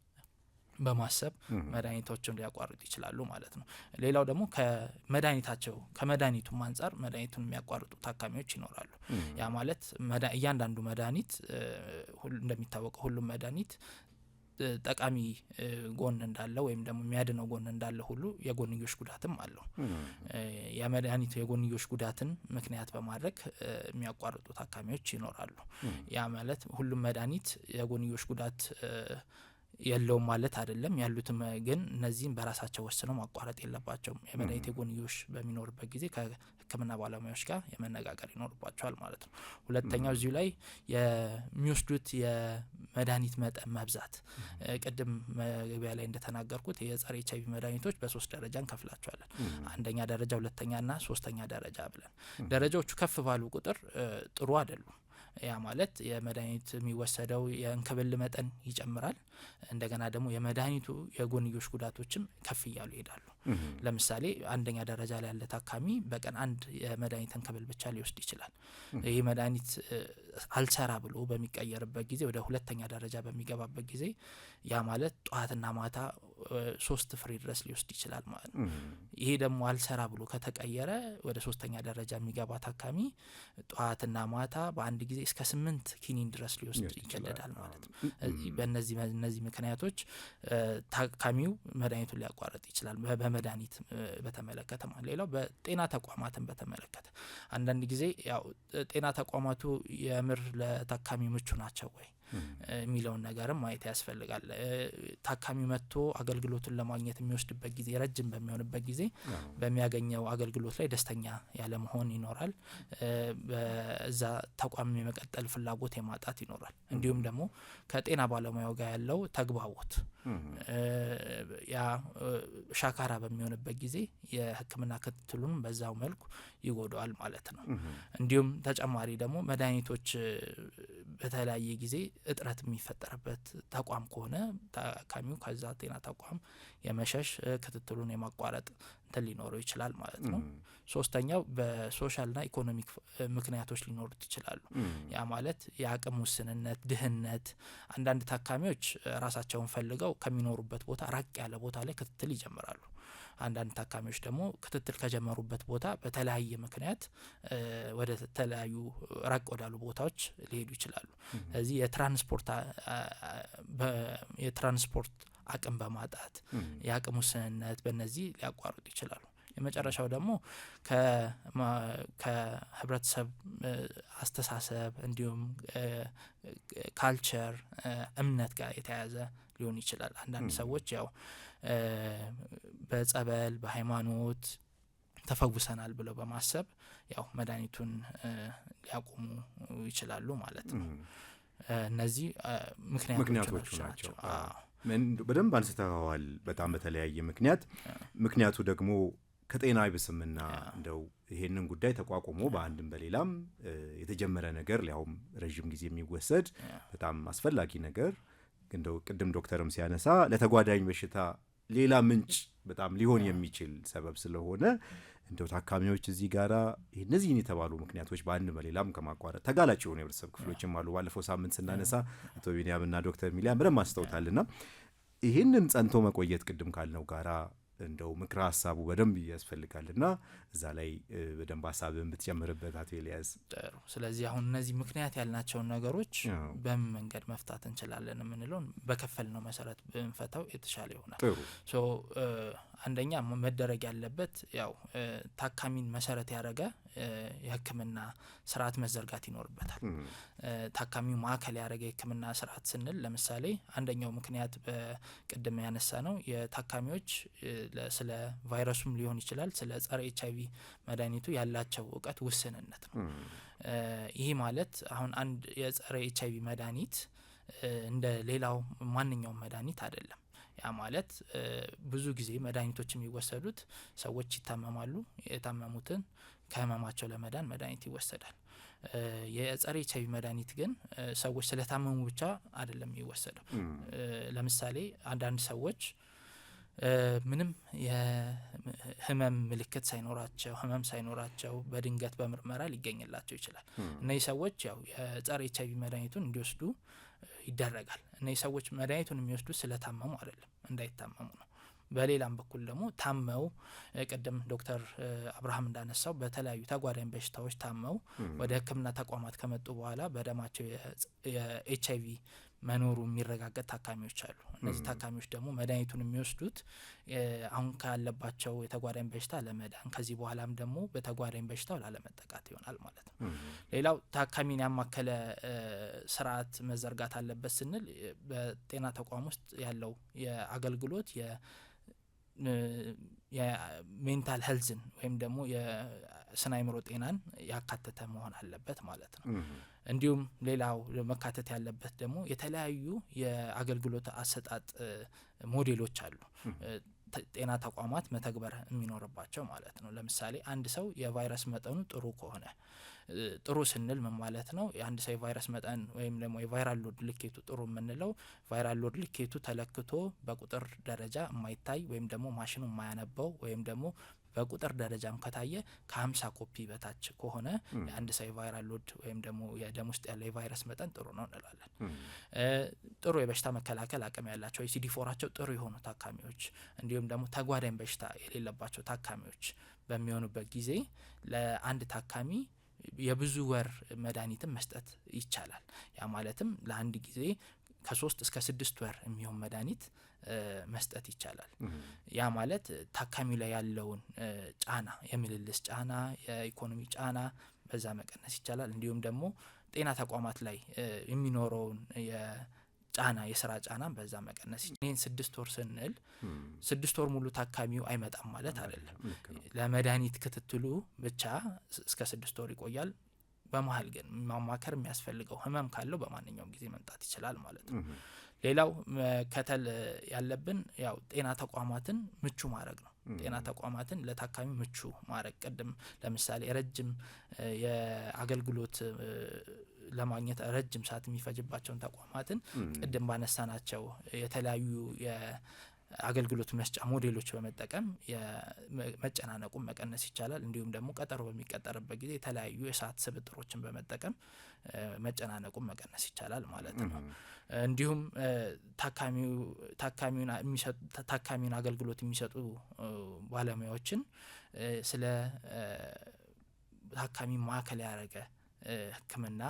በማሰብ መድኃኒቶችን ሊያቋርጡ ይችላሉ ማለት ነው። ሌላው ደግሞ ከመድኃኒቱም አንጻር መድኃኒቱን የሚያቋርጡ ታካሚዎች ይኖራሉ። ያ ማለት እያንዳንዱ መድኃኒት እንደሚታወቀው ሁሉም መድኃኒት ጠቃሚ ጎን እንዳለው ወይም ደግሞ የሚያድነው ጎን እንዳለ ሁሉ የጎንዮሽ ጉዳትም አለው። የመድኃኒቱ የጎንዮሽ ጉዳትን ምክንያት በማድረግ የሚያቋርጡ ታካሚዎች ይኖራሉ። ያ ማለት ሁሉም መድኃኒት የጎንዮሽ ጉዳት የለውም ማለት አይደለም። ያሉትም ግን እነዚህም በራሳቸው ወስነው ማቋረጥ የለባቸውም። የመድኃኒት የጎንዮሽ በሚኖርበት ጊዜ ከሕክምና ባለሙያዎች ጋር የመነጋገር ይኖርባቸዋል ማለት ነው። ሁለተኛው እዚሁ ላይ የሚወስዱት የመድኃኒት መጠን መብዛት፣ ቅድም መግቢያ ላይ እንደተናገርኩት የጸረ HIV መድኃኒቶች በ3 ደረጃ እንከፍላቸዋለን። አንደኛ ደረጃ፣ ሁለተኛና ሶስተኛ ደረጃ ብለን ደረጃዎቹ ከፍ ባሉ ቁጥር ጥሩ አይደሉም። ያ ማለት የመድኃኒት የሚወሰደው የእንክብል መጠን ይጨምራል። እንደገና ደግሞ የመድኃኒቱ የጎንዮሽ ጉዳቶችም ከፍ እያሉ ይሄዳሉ። ለምሳሌ አንደኛ ደረጃ ላይ ያለ ታካሚ በቀን 1 የመድኃኒት እንክብል ብቻ ሊወስድ ይችላል። ይህ መድኃኒት አልሰራ ብሎ በሚቀየርበት ጊዜ ወደ ሁለተኛ ደረጃ በሚገባበት ጊዜ ያ ማለት ጠዋትና ማታ 3 ፍሬ ድረስ ሊወስድ ይችላል ማለት ነው። ይሄ ደግሞ አልሰራ ብሎ ከተቀየረ ወደ 3ኛ ደረጃ የሚገባ ታካሚ ጠዋትና ማታ በአንድ ጊዜ እስከ 8 ኪኒን ድረስ ሊወስድ ይገደዳል ማለት ነው። በእነዚህ ምክንያቶች ታካሚው መድኃኒቱን ሊያቋርጥ ይችላል። በመድኃኒት በተመለከተ ማለት ሌላው በጤና ተቋማትን በተመለከተ አንዳንድ ጊዜ ያው ጤና ተቋማቱ የምር ለታካሚው ምቹ ናቸው ወይ የሚለውን ነገርም ማየት ያስፈልጋል። ታካሚ መጥቶ አገልግሎቱን ለማግኘት የሚወስድበት ጊዜ ረጅም በሚሆንበት ጊዜ በሚያገኘው አገልግሎት ላይ ደስተኛ ያለ መሆን ይኖራል። በዛ ተቋም የመቀጠል ፍላጎት የማጣት ይኖራል። እንዲሁም ደግሞ ከጤና ባለሙያው ጋር ያለው ተግባቦት ያ ሻካራ በሚሆንበት ጊዜ የሕክምና ክትትሉን በዛው መልኩ ይጎዳዋል ማለት ነው። እንዲሁም ተጨማሪ ደግሞ መድኃኒቶች በተለያየ ጊዜ እጥረት የሚፈጠርበት ተቋም ከሆነ ታካሚው ከዛ ጤና ተቋም የመሸሽ ክትትሉን የማቋረጥ እንትን ሊኖረው ይችላል ማለት ነው። ሶስተኛው በሶሻልና ኢኮኖሚክ ምክንያቶች ሊኖሩት ይችላሉ። ያ ማለት የአቅም ውስንነት፣ ድህነት። አንዳንድ ታካሚዎች ራሳቸውን ፈልገው ከሚኖሩበት ቦታ ራቅ ያለ ቦታ ላይ ክትትል ይጀምራሉ። አንዳንድ ታካሚዎች ደግሞ ክትትል ከጀመሩበት ቦታ በተለያየ ምክንያት ወደ ተለያዩ ራቅ ወዳሉ ቦታዎች ሊሄዱ ይችላሉ። ስለዚህ የትራንስፖርት አቅም በማጣት የአቅም ውስንነት በእነዚህ ሊያቋርጡ ይችላሉ። የመጨረሻው ደግሞ ከህብረተሰብ አስተሳሰብ እንዲሁም ካልቸር እምነት ጋር የተያያዘ ሊሆን ይችላል። አንዳንድ ሰዎች ያው በጸበል በሃይማኖት ተፈውሰናል ብለው በማሰብ ያው መድኃኒቱን ሊያቆሙ ይችላሉ ማለት ነው። እነዚህ ምክንያቶች ናቸው። በደንብ አንስተዋል። በጣም በተለያየ ምክንያቱ ደግሞ ከጤና አይብስምና እንደው ይሄንን ጉዳይ ተቋቁሞ በአንድም በሌላም የተጀመረ ነገር ሊያውም ረዥም ጊዜ የሚወሰድ በጣም አስፈላጊ ነገር እንደው ቅድም ዶክተርም ሲያነሳ ለተጓዳኝ በሽታ ሌላ ምንጭ በጣም ሊሆን የሚችል ሰበብ ስለሆነ እንደው ታካሚዎች እዚህ ጋራ እነዚህን የተባሉ ምክንያቶች በአንድ በሌላም ከማቋረጥ ተጋላጭ የሆኑ የህብረተሰብ ክፍሎችም አሉ። ባለፈው ሳምንት ስናነሳ አቶ ቢንያምና ዶክተር ሚሊያን በደንብ አስተውታልና ይህንን ጸንቶ መቆየት ቅድም ካልነው ጋራ እንደው ምክረ ሀሳቡ በደንብ ያስፈልጋልና እዛ ላይ በደንብ ሀሳብን ብትጨምርበት አቶ ኤልያስ። ጥሩ። ስለዚህ አሁን እነዚህ ምክንያት ያልናቸውን ነገሮች በምን መንገድ መፍታት እንችላለን የምንለውን በከፈልነው መሰረት ብንፈታው የተሻለ ይሆናል። አንደኛ መደረግ ያለበት ያው ታካሚን መሰረት ያደረገ የህክምና ስርዓት መዘርጋት ይኖርበታል። ታካሚው ማዕከል ያደረገ የህክምና ስርዓት ስንል ለምሳሌ አንደኛው ምክንያት በቅድም ያነሳ ነው የታካሚዎች ስለ ቫይረሱም ሊሆን ይችላል ስለ ጸረ HIV መድኃኒቱ ያላቸው እውቀት ውስንነት ነው። ይህ ማለት አሁን አንድ የጸረ HIV መድኃኒት እንደ ሌላው ማንኛውም መድኃኒት አይደለም። ያ ማለት ብዙ ጊዜ መድኃኒቶች የሚወሰዱት ሰዎች ይታመማሉ። የታመሙትን ከህመማቸው ለመዳን መድኃኒት ይወሰዳል። የጸረ HIV መድኃኒት ግን ሰዎች ስለታመሙ ብቻ አይደለም የሚወሰደው። ለምሳሌ አንዳንድ ሰዎች ምንም የህመም ምልክት ሳይኖራቸው በድንገት በምርመራ ሊገኝላቸው ይችላል። እነዚህ ሰዎች ያው የጸረ HIV መድኃኒቱን እንዲወስዱ ይደረጋል። እነዚህ ሰዎች መድኃኒቱን የሚወስዱ ስለታመሙ አይደለም፣ እንዳይታመሙ ነው። በሌላም በኩል ደግሞ ታመው ቀደም ዶክተር አብርሃም እንዳነሳው በተለያዩ ተጓዳኝ በሽታዎች ታመው ወደ ህክምና ተቋማት ከመጡ በኋላ በደማቸው የኤችአይቪ መኖሩ የሚረጋገጥ ታካሚዎች አሉ። እነዚህ ታካሚዎች ደግሞ መድኃኒቱን የሚወስዱት አሁን ካለባቸው የተጓዳኝ በሽታ ለመዳን ከዚህ በኋላም ደግሞ በተጓዳኝ በሽታው ላለመጠቃት ይሆናል ማለት ነው። ሌላው ታካሚን ያማከለ ስርዓት መዘርጋት አለበት ስንል በጤና ተቋም ውስጥ ያለው የአገልግሎት የሜንታል ሄልዝን ወይም ደግሞ የስነ አእምሮ ጤናን ያካተተ መሆን አለበት ማለት ነው። እንዲሁም ሌላው መካተት ያለበት ደግሞ የተለያዩ የአገልግሎት አሰጣጥ ሞዴሎች አሉ ጤና ተቋማት መተግበር የሚኖርባቸው ማለት ነው። ለምሳሌ አንድ ሰው የቫይረስ መጠኑ ጥሩ ከሆነ ጥሩ ስንል ምን ማለት ነው? የአንድ ሰው የቫይረስ መጠን ወይም ደግሞ የቫይራል ሎድ ልኬቱ ጥሩ የምንለው ቫይራል ሎድ ልኬቱ ተለክቶ በቁጥር ደረጃ የማይታይ ወይም ደግሞ ማሽኑ የማያነበው ወይም ደግሞ በቁጥር ደረጃም ከታየ ከ50 ኮፒ በታች ከሆነ የአንድ ሰው የቫይራል ሎድ ወይም ደግሞ የደም ውስጥ ያለው የቫይረስ መጠን ጥሩ ነው እንላለን። ጥሩ የበሽታ መከላከል አቅም ያላቸው የሲዲ4ቸው ጥሩ የሆኑ ታካሚዎች እንዲሁም ደግሞ ተጓዳኝ በሽታ የሌለባቸው ታካሚዎች በሚሆኑበት ጊዜ ለአንድ ታካሚ የብዙ ወር መድኃኒትን መስጠት ይቻላል። ያ ማለትም ለአንድ ጊዜ ከ3 እስከ 6 ወር የሚሆን መድኃኒት መስጠት ይቻላል። ያ ማለት ታካሚው ላይ ያለውን ጫና የምልልስ ጫና የኢኮኖሚ ጫና በዛ መቀነስ ይቻላል። እንዲሁም ደግሞ ጤና ተቋማት ላይ የሚኖረውን የጫና የስራ ጫና በዛ መቀነስ ይቻላል። ይህን 6 ወር ስንል 6 ወር ሙሉ ታካሚው አይመጣም ማለት አይደለም። ለመድኃኒት ክትትሉ ብቻ እስከ 6 ወር ይቆያል። በመሀል ግን ማማከር የሚያስፈልገው ህመም ካለው በማንኛውም ጊዜ መምጣት ይችላል ማለት ነው። ሌላው መከተል ያለብን ያው ጤና ተቋማትን ምቹ ማድረግ ነው። ጤና ተቋማትን ለታካሚ ምቹ ማድረግ ቅድም ለምሳሌ ረጅም የአገልግሎት ለማግኘት ረጅም ሰዓት የሚፈጅባቸውን ተቋማትን ቅድም ባነሳናቸው የተለያዩ የአገልግሎት መስጫ ሞዴሎች በመጠቀም የመጨናነቁን መቀነስ ይቻላል። እንዲሁም ደግሞ ቀጠሮ በሚቀጠርበት ጊዜ የተለያዩ የሰዓት ስብጥሮችን በመጠቀም መጨናነቁን መቀነስ ይቻላል ማለት ነው። እንዲሁም ታካሚውን አገልግሎት የሚሰጡ ባለሙያዎችን ስለ ታካሚ ማዕከል ያደረገ ህክምና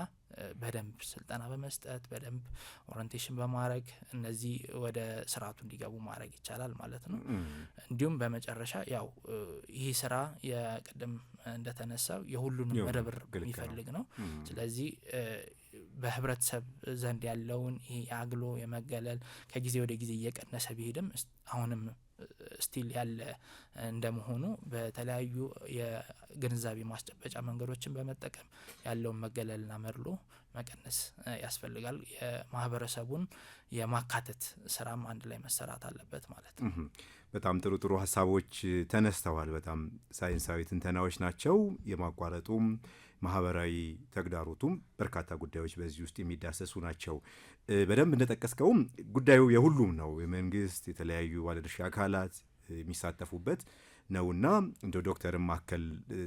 በደንብ ስልጠና በመስጠት በደንብ ኦሪንቴሽን በማድረግ እነዚህ ወደ ስርዓቱ እንዲገቡ ማድረግ ይቻላል ማለት ነው። እንዲሁም በመጨረሻ ያው ይህ ስራ የቅድም እንደተነሳው የሁሉንም ርብርብ የሚፈልግ ነው። ስለዚህ በህብረተሰብ ዘንድ ያለውን ይሄ የአግሎ የመገለል ከጊዜ ወደ ጊዜ እየቀነሰ ቢሄድም አሁንም ስቲል ያለ እንደመሆኑ በተለያዩ የግንዛቤ ማስጨበጫ መንገዶችን በመጠቀም ያለውን መገለልና መድሎ መቀነስ ያስፈልጋል። የማህበረሰቡን የማካተት ስራም አንድ ላይ መሰራት አለበት ማለት ነው። በጣም ጥሩ ጥሩ ሀሳቦች ተነስተዋል። በጣም ሳይንሳዊ ትንተናዎች ናቸው። የማቋረጡም ማህበራዊ ተግዳሮቱም በርካታ ጉዳዮች በዚህ ውስጥ የሚዳሰሱ ናቸው። በደንብ እንደጠቀስከውም ጉዳዩ የሁሉም ነው። የመንግስት የተለያዩ ባለድርሻ አካላት የሚሳተፉበት ነውና እንደ ዶክተርን ማከል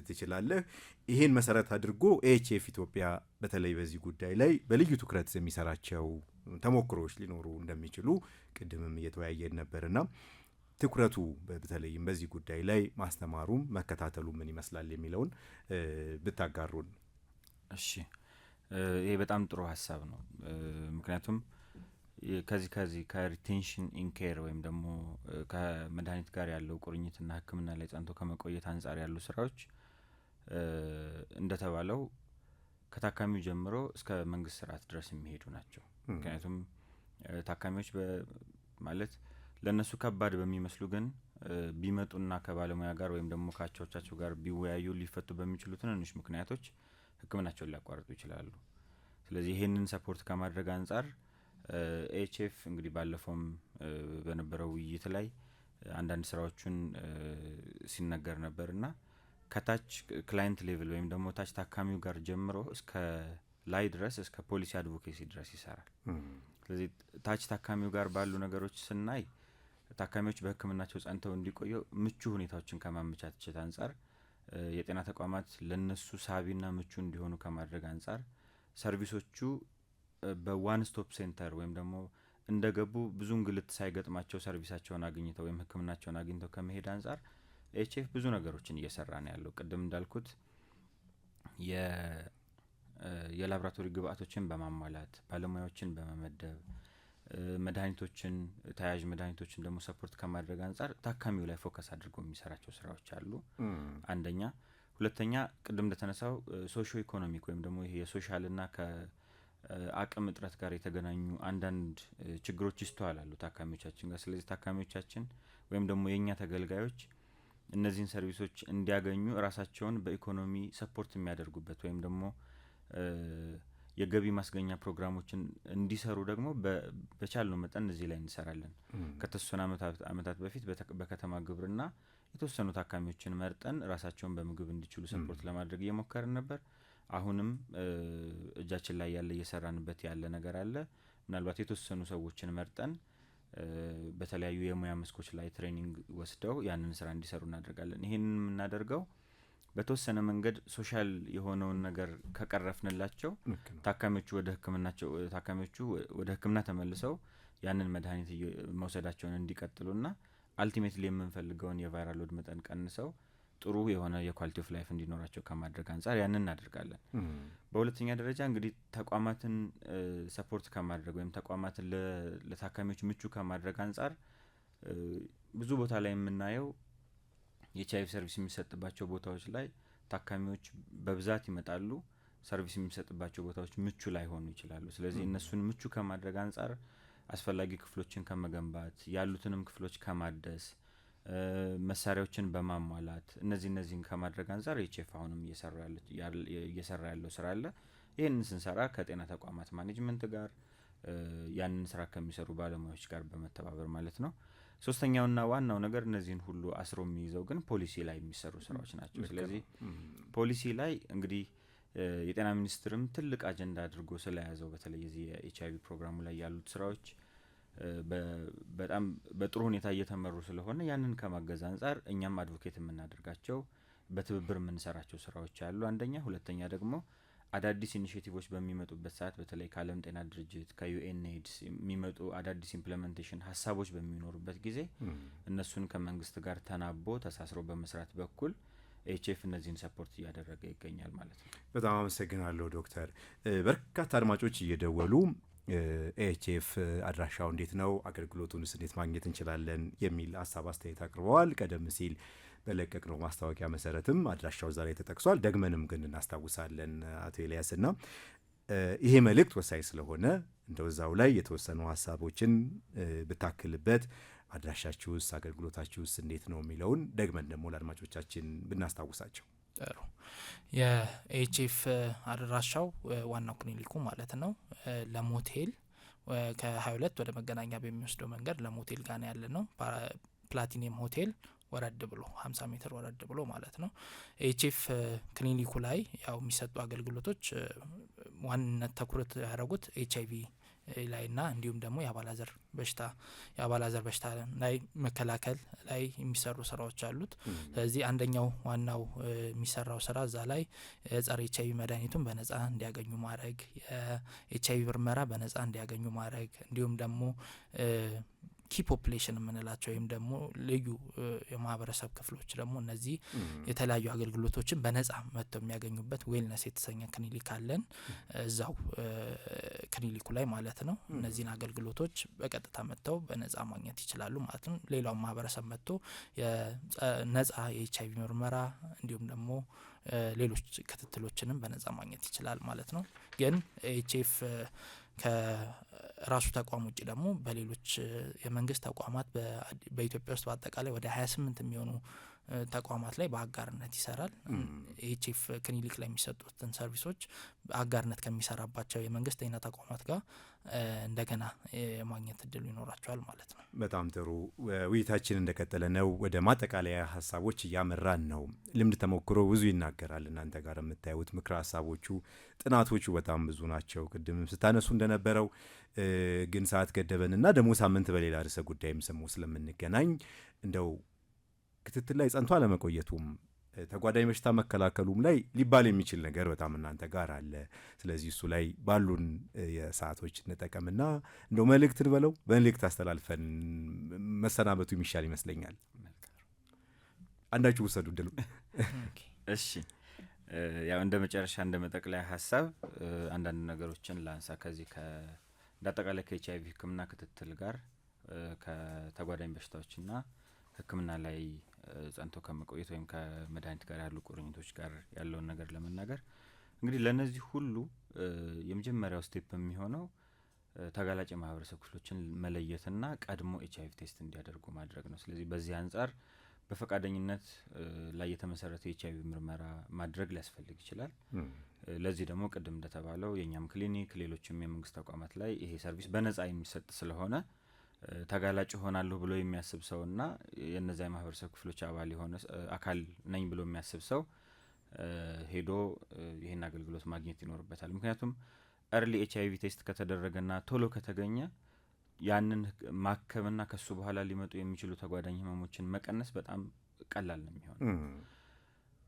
ትችላለህ። ይሄን መሰረት አድርጎ ኤችኤፍ ኢትዮጵያ በተለይ በዚህ ጉዳይ ላይ በልዩ ትኩረት የሚሰራቸው ተሞክሮች ሊኖሩ እንደሚችሉ ቅድምም እየተወያየን ነበርና ትኩረቱ በተለይም በዚህ ጉዳይ ላይ ማስተማሩም መከታተሉ ምን ይመስላል የሚለውን ብታጋሩን። እሺ፣ ይሄ በጣም ጥሩ ሀሳብ ነው። ምክንያቱም ከዚህ ከሪቴንሽን ኢንኬር ወይም ደግሞ ከመድኃኒት ጋር ያለው ቁርኝትና ሕክምና ላይ ጸንቶ ከመቆየት አንጻር ያሉ ስራዎች እንደተባለው ከታካሚው ጀምሮ እስከ መንግስት ስርዓት ድረስ የሚሄዱ ናቸው። ምክንያቱም ታካሚዎች ማለት ለነሱ ከባድ በሚመስሉ ግን ቢመጡና ከባለሙያ ጋር ወይም ደግሞ ከአቻዎቻቸው ጋር ቢወያዩ ሊፈቱ በሚችሉ ትንንሽ ምክንያቶች ህክምናቸውን ሊያቋርጡ ይችላሉ። ስለዚህ ይሄንን ሰፖርት ከማድረግ አንጻር ኤችኤፍ እንግዲህ ባለፈውም በነበረው ውይይት ላይ አንዳንድ ስራዎችን ሲነገር ነበርና ከታች ክላይንት ሌቭል ወይም ደግሞ ታች ታካሚው ጋር ጀምሮ እስከ ላይ ድረስ እስከ ፖሊሲ አድቮኬሲ ድረስ ይሰራል። ስለዚህ ታች ታካሚው ጋር ባሉ ነገሮች ስናይ ታካሚዎች በህክምናቸው ጸንተው እንዲቆዩ ምቹ ሁኔታዎችን ከማመቻቸት አንጻር የጤና ተቋማት ለነሱ ሳቢና ምቹ እንዲሆኑ ከማድረግ አንጻር ሰርቪሶቹ በዋን ስቶፕ ሴንተር ወይም ደግሞ እንደገቡ ብዙ እንግልት ሳይገጥማቸው ሰርቪሳቸውን አግኝተው ወይም ህክምናቸውን አግኝተው ከመሄድ አንጻር ኤችኤፍ ብዙ ነገሮችን እየሰራ ነው ያለው። ቅድም እንዳልኩት የላብራቶሪ ግብአቶችን በማሟላት ባለሙያዎችን በመመደብ መድኃኒቶችን ተያያዥ መድኃኒቶችን ደግሞ ሰፖርት ከማድረግ አንጻር ታካሚው ላይ ፎከስ አድርጎ የሚሰራቸው ስራዎች አሉ። አንደኛ። ሁለተኛ ቅድም እንደተነሳው ሶሺዮ ኢኮኖሚክ ወይም ደግሞ ይሄ የሶሻልና ከአቅም እጥረት ጋር የተገናኙ አንዳንድ ችግሮች ይስተዋላሉ ታካሚዎቻችን ጋር። ስለዚህ ታካሚዎቻችን ወይም ደግሞ የእኛ ተገልጋዮች እነዚህን ሰርቪሶች እንዲያገኙ ራሳቸውን በኢኮኖሚ ሰፖርት የሚያደርጉበት ወይም ደግሞ የገቢ ማስገኛ ፕሮግራሞችን እንዲሰሩ ደግሞ በቻልነው መጠን እዚህ ላይ እንሰራለን። ከተወሰኑ አመታት በፊት በከተማ ግብርና የተወሰኑ ታካሚዎችን መርጠን ራሳቸውን በምግብ እንዲችሉ ሰፖርት ለማድረግ እየሞከርን ነበር። አሁንም እጃችን ላይ ያለ እየሰራንበት ያለ ነገር አለ። ምናልባት የተወሰኑ ሰዎችን መርጠን በተለያዩ የሙያ መስኮች ላይ ትሬኒንግ ወስደው ያንን ስራ እንዲሰሩ እናደርጋለን። ይሄንን የምናደርገው በተወሰነ መንገድ ሶሻል የሆነውን ነገር ከቀረፍንላቸው ታካሚዎቹ ወደ ህክምና ተመልሰው ያንን መድኃኒት መውሰዳቸውን እንዲቀጥሉና አልቲሜትሊ የምንፈልገውን የቫይራል ሎድ መጠን ቀንሰው ጥሩ የሆነ የኳሊቲ ኦፍ ላይፍ እንዲኖራቸው ከማድረግ አንጻር ያንን እናደርጋለን። በሁለተኛ ደረጃ እንግዲህ ተቋማትን ሰፖርት ከማድረግ ወይም ተቋማትን ለታካሚዎች ምቹ ከማድረግ አንጻር ብዙ ቦታ ላይ የምናየው የኤችአይቪ ሰርቪስ የሚሰጥባቸው ቦታዎች ላይ ታካሚዎች በብዛት ይመጣሉ። ሰርቪስ የሚሰጥባቸው ቦታዎች ምቹ ላይሆኑ ይችላሉ። ስለዚህ እነሱን ምቹ ከማድረግ አንጻር አስፈላጊ ክፍሎችን ከመገንባት ያሉትንም ክፍሎች ከማደስ መሳሪያዎችን በማሟላት እነዚህን ከማድረግ አንጻር ኤችኤፍ አሁንም እየሰራ ያለው ስራ አለ። ይህንን ስንሰራ ከጤና ተቋማት ማኔጅመንት ጋር ያንን ስራ ከሚሰሩ ባለሙያዎች ጋር በመተባበር ማለት ነው። ሶስተኛውና ዋናው ነገር እነዚህን ሁሉ አስሮ የሚይዘው ግን ፖሊሲ ላይ የሚሰሩ ስራዎች ናቸው። ስለዚህ ፖሊሲ ላይ እንግዲህ የጤና ሚኒስትርም ትልቅ አጀንዳ አድርጎ ስለያዘው በተለይ የዚህ የኤችአይቪ ፕሮግራሙ ላይ ያሉት ስራዎች በጣም በጥሩ ሁኔታ እየተመሩ ስለሆነ ያንን ከማገዝ አንጻር እኛም አድቮኬት የምናደርጋቸው በትብብር የምንሰራቸው ስራዎች አሉ። አንደኛ። ሁለተኛ ደግሞ አዳዲስ ኢኒሼቲቮች በሚመጡበት ሰዓት በተለይ ከዓለም ጤና ድርጅት ከዩኤንኤድስ የሚመጡ አዳዲስ ኢምፕሊሜንቴሽን ሀሳቦች በሚኖሩበት ጊዜ እነሱን ከመንግስት ጋር ተናቦ ተሳስሮ በመስራት በኩል ኤችኤፍ እነዚህን ሰፖርት እያደረገ ይገኛል ማለት ነው። በጣም አመሰግናለሁ ዶክተር። በርካታ አድማጮች እየደወሉ ኤችኤፍ አድራሻው እንዴት ነው፣ አገልግሎቱንስ እንዴት ማግኘት እንችላለን የሚል ሀሳብ አስተያየት አቅርበዋል። ቀደም ሲል በለቀቅነው ማስታወቂያ መሰረትም አድራሻው ዛሬ ተጠቅሷል። ደግመንም ግን እናስታውሳለን አቶ ኤልያስና ይሄ መልእክት ወሳኝ ስለሆነ እንደዛው ላይ የተወሰኑ ሀሳቦችን ብታክልበት አድራሻችሁስ አገልግሎታችሁስ እንዴት ነው የሚለውን ደግመን ደግሞ ለአድማጮቻችን ብናስታውሳቸው ጥሩ። የኤችኤፍ አድራሻው ዋናው ክሊኒኩ ማለት ነው ለሞቴል ከ22 ወደ መገናኛ በሚወስደው መንገድ ለሞቴል ጋር ያለ ነው። ፕላቲኒየም ሆቴል ወረድ ብሎ 50 ሜትር ወረድ ብሎ ማለት ነው። ኤችኤፍ ክሊኒኩ ላይ ያው የሚሰጡ አገልግሎቶች ዋንነት ትኩረት ያደረጉት ኤችአይቪ ላይና እንዲሁም ደግሞ የአባላዘር በሽታ ላይ መከላከል ላይ የሚሰሩ ስራዎች አሉት። ስለዚህ አንደኛው ዋናው የሚሰራው ስራ እዛ ላይ ጸረ ኤችአይቪ መድኃኒቱን በነጻ እንዲያገኙ ማድረግ፣ የኤችአይቪ ምርመራ በነጻ እንዲያገኙ ማድረግ እንዲሁም ደግሞ ኪ ፖፑሌሽን የምንላቸው ወይም ደግሞ ልዩ የማህበረሰብ ክፍሎች ደግሞ እነዚህ የተለያዩ አገልግሎቶችን በነጻ መጥተው የሚያገኙበት ዌልነስ የተሰኘ ክሊኒክ አለን እዛው ክሊኒኩ ላይ ማለት ነው። እነዚህን አገልግሎቶች በቀጥታ መጥተው በነጻ ማግኘት ይችላሉ ማለት ነው። ሌላው ማህበረሰብ መጥቶ የነጻ የኤችአይቪ ምርመራ እንዲሁም ደግሞ ሌሎች ክትትሎችንም በነጻ ማግኘት ይችላል ማለት ነው። ግን ኤችኤፍ ከራሱ ተቋም ውጭ ደግሞ በሌሎች የመንግስት ተቋማት በኢትዮጵያ ውስጥ በአጠቃላይ ወደ 28 የሚሆኑ ተቋማት ላይ በአጋርነት ይሰራል። ኤችኤፍ ክሊኒክ ላይ የሚሰጡትን ሰርቪሶች አጋርነት ከሚሰራባቸው የመንግስት ጤና ተቋማት ጋር እንደገና የማግኘት እድሉ ይኖራቸዋል ማለት ነው። በጣም ጥሩ። ውይይታችን እንደቀጠለ ነው። ወደ ማጠቃለያ ሀሳቦች እያመራን ነው። ልምድ ተሞክሮ ብዙ ይናገራል። እናንተ ጋር የምታዩት ምክረ ሀሳቦቹ፣ ጥናቶቹ በጣም ብዙ ናቸው። ቅድምም ስታነሱ እንደነበረው ግን ሰዓት ገደበንና ደግሞ ሳምንት በሌላ ርዕሰ ጉዳይም ስሙ ስለምንገናኝ እንደው ክትትል ላይ ጸንቶ አለመቆየቱም ተጓዳኝ በሽታ መከላከሉም ላይ ሊባል የሚችል ነገር በጣም እናንተ ጋር አለ። ስለዚህ እሱ ላይ ባሉን የሰዓቶች እንጠቀምና እንደው መልእክት እንበለው በመልእክት አስተላልፈን መሰናበቱ የሚሻል ይመስለኛል። አንዳችሁ ውሰዱ ድሉ። እሺ፣ ያው እንደ መጨረሻ እንደ መጠቅለያ ሀሳብ አንዳንድ ነገሮችን ላንሳ። ከዚህ እንዳጠቃላይ ከኤችአይቪ ሕክምና ክትትል ጋር ከተጓዳኝ በሽታዎችና ሕክምና ላይ ጸንቶ ከመቆየት ወይም ከመድኃኒት ጋር ያሉ ቁርኝቶች ጋር ያለውን ነገር ለመናገር እንግዲህ ለነዚህ ሁሉ የመጀመሪያው ስቴፕ የሚሆነው ተጋላጭ የማህበረሰብ ክፍሎችን መለየትና ቀድሞ ኤችአይቪ ቴስት እንዲያደርጉ ማድረግ ነው። ስለዚህ በዚህ አንጻር በፈቃደኝነት ላይ የተመሰረተ ኤችአይቪ ምርመራ ማድረግ ሊያስፈልግ ይችላል። ለዚህ ደግሞ ቅድም እንደተባለው የኛም ክሊኒክ ሌሎችም የመንግስት ተቋማት ላይ ይሄ ሰርቪስ በነጻ የሚሰጥ ስለሆነ ተጋላጭ ሆናለሁ ብሎ የሚያስብ ሰውና የነዛ የማህበረሰብ ክፍሎች አባል የሆነ አካል ነኝ ብሎ የሚያስብ ሰው ሄዶ ይሄን አገልግሎት ማግኘት ይኖርበታል። ምክንያቱም ኤርሊ ኤችአይቪ ቴስት ከተደረገና ቶሎ ከተገኘ ያንን ማከምና ከሱ በኋላ ሊመጡ የሚችሉ ተጓዳኝ ህመሞችን መቀነስ በጣም ቀላል ነው የሚሆነው።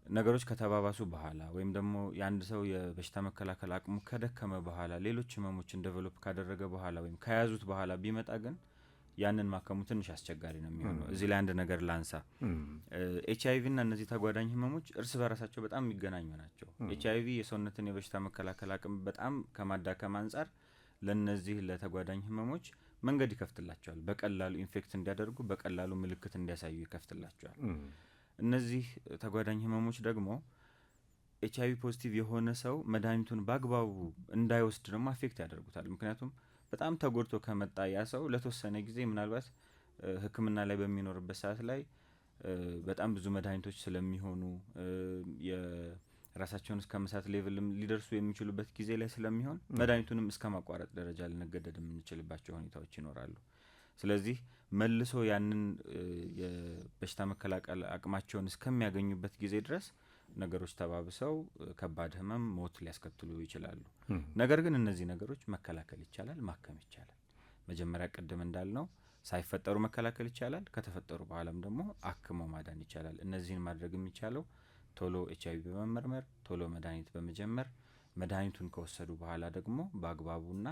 ነገሮች ከተባባሱ በኋላ ወይም ደግሞ የአንድ ሰው የበሽታ መከላከል አቅሙ ከደከመ በኋላ ሌሎች ህመሞችን ዴቨሎፕ ካደረገ በኋላ ወይም ከያዙት በኋላ ቢመጣ ግን ያንን ማከሙ ትንሽ አስቸጋሪ ነው የሚሆነው። እዚህ ላይ አንድ ነገር ላንሳ። ኤችአይቪ እና እነዚህ ተጓዳኝ ህመሞች እርስ በራሳቸው በጣም የሚገናኙ ናቸው። ኤችአይቪ የሰውነትን የበሽታ መከላከል አቅም በጣም ከማዳከም አንጻር ለነዚህ ለተጓዳኝ ህመሞች መንገድ ይከፍትላቸዋል። በቀላሉ ኢንፌክት እንዲያደርጉ፣ በቀላሉ ምልክት እንዲያሳዩ ይከፍትላቸዋል። እነዚህ ተጓዳኝ ህመሞች ደግሞ ኤችአይቪ ፖዚቲቭ የሆነ ሰው መድኃኒቱን በአግባቡ እንዳይወስድ ደግሞ አፌክት ያደርጉታል። ምክንያቱም በጣም ተጎድቶ ከመጣ ያ ሰው ለተወሰነ ጊዜ ምናልባት ሕክምና ላይ በሚኖርበት ሰዓት ላይ በጣም ብዙ መድኃኒቶች ስለሚሆኑ የራሳቸውን እስከ መሳት ሌቭልም ሊደርሱ የሚችሉበት ጊዜ ላይ ስለሚሆን መድኃኒቱንም እስከ ማቋረጥ ደረጃ ልንገደድ የምንችልባቸው ሁኔታዎች ይኖራሉ። ስለዚህ መልሶ ያንን የበሽታ መከላከል አቅማቸውን እስከሚያገኙበት ጊዜ ድረስ ነገሮች ተባብሰው ከባድ ህመም፣ ሞት ሊያስከትሉ ይችላሉ። ነገር ግን እነዚህ ነገሮች መከላከል ይቻላል፣ ማከም ይቻላል። መጀመሪያ ቅድም እንዳልነው ሳይፈጠሩ መከላከል ይቻላል። ከተፈጠሩ በኋላም ደግሞ አክሞ ማዳን ይቻላል። እነዚህን ማድረግ የሚቻለው ቶሎ ኤችአይቪ በመመርመር ቶሎ መድኃኒት በመጀመር መድኃኒቱን ከወሰዱ በኋላ ደግሞ በአግባቡና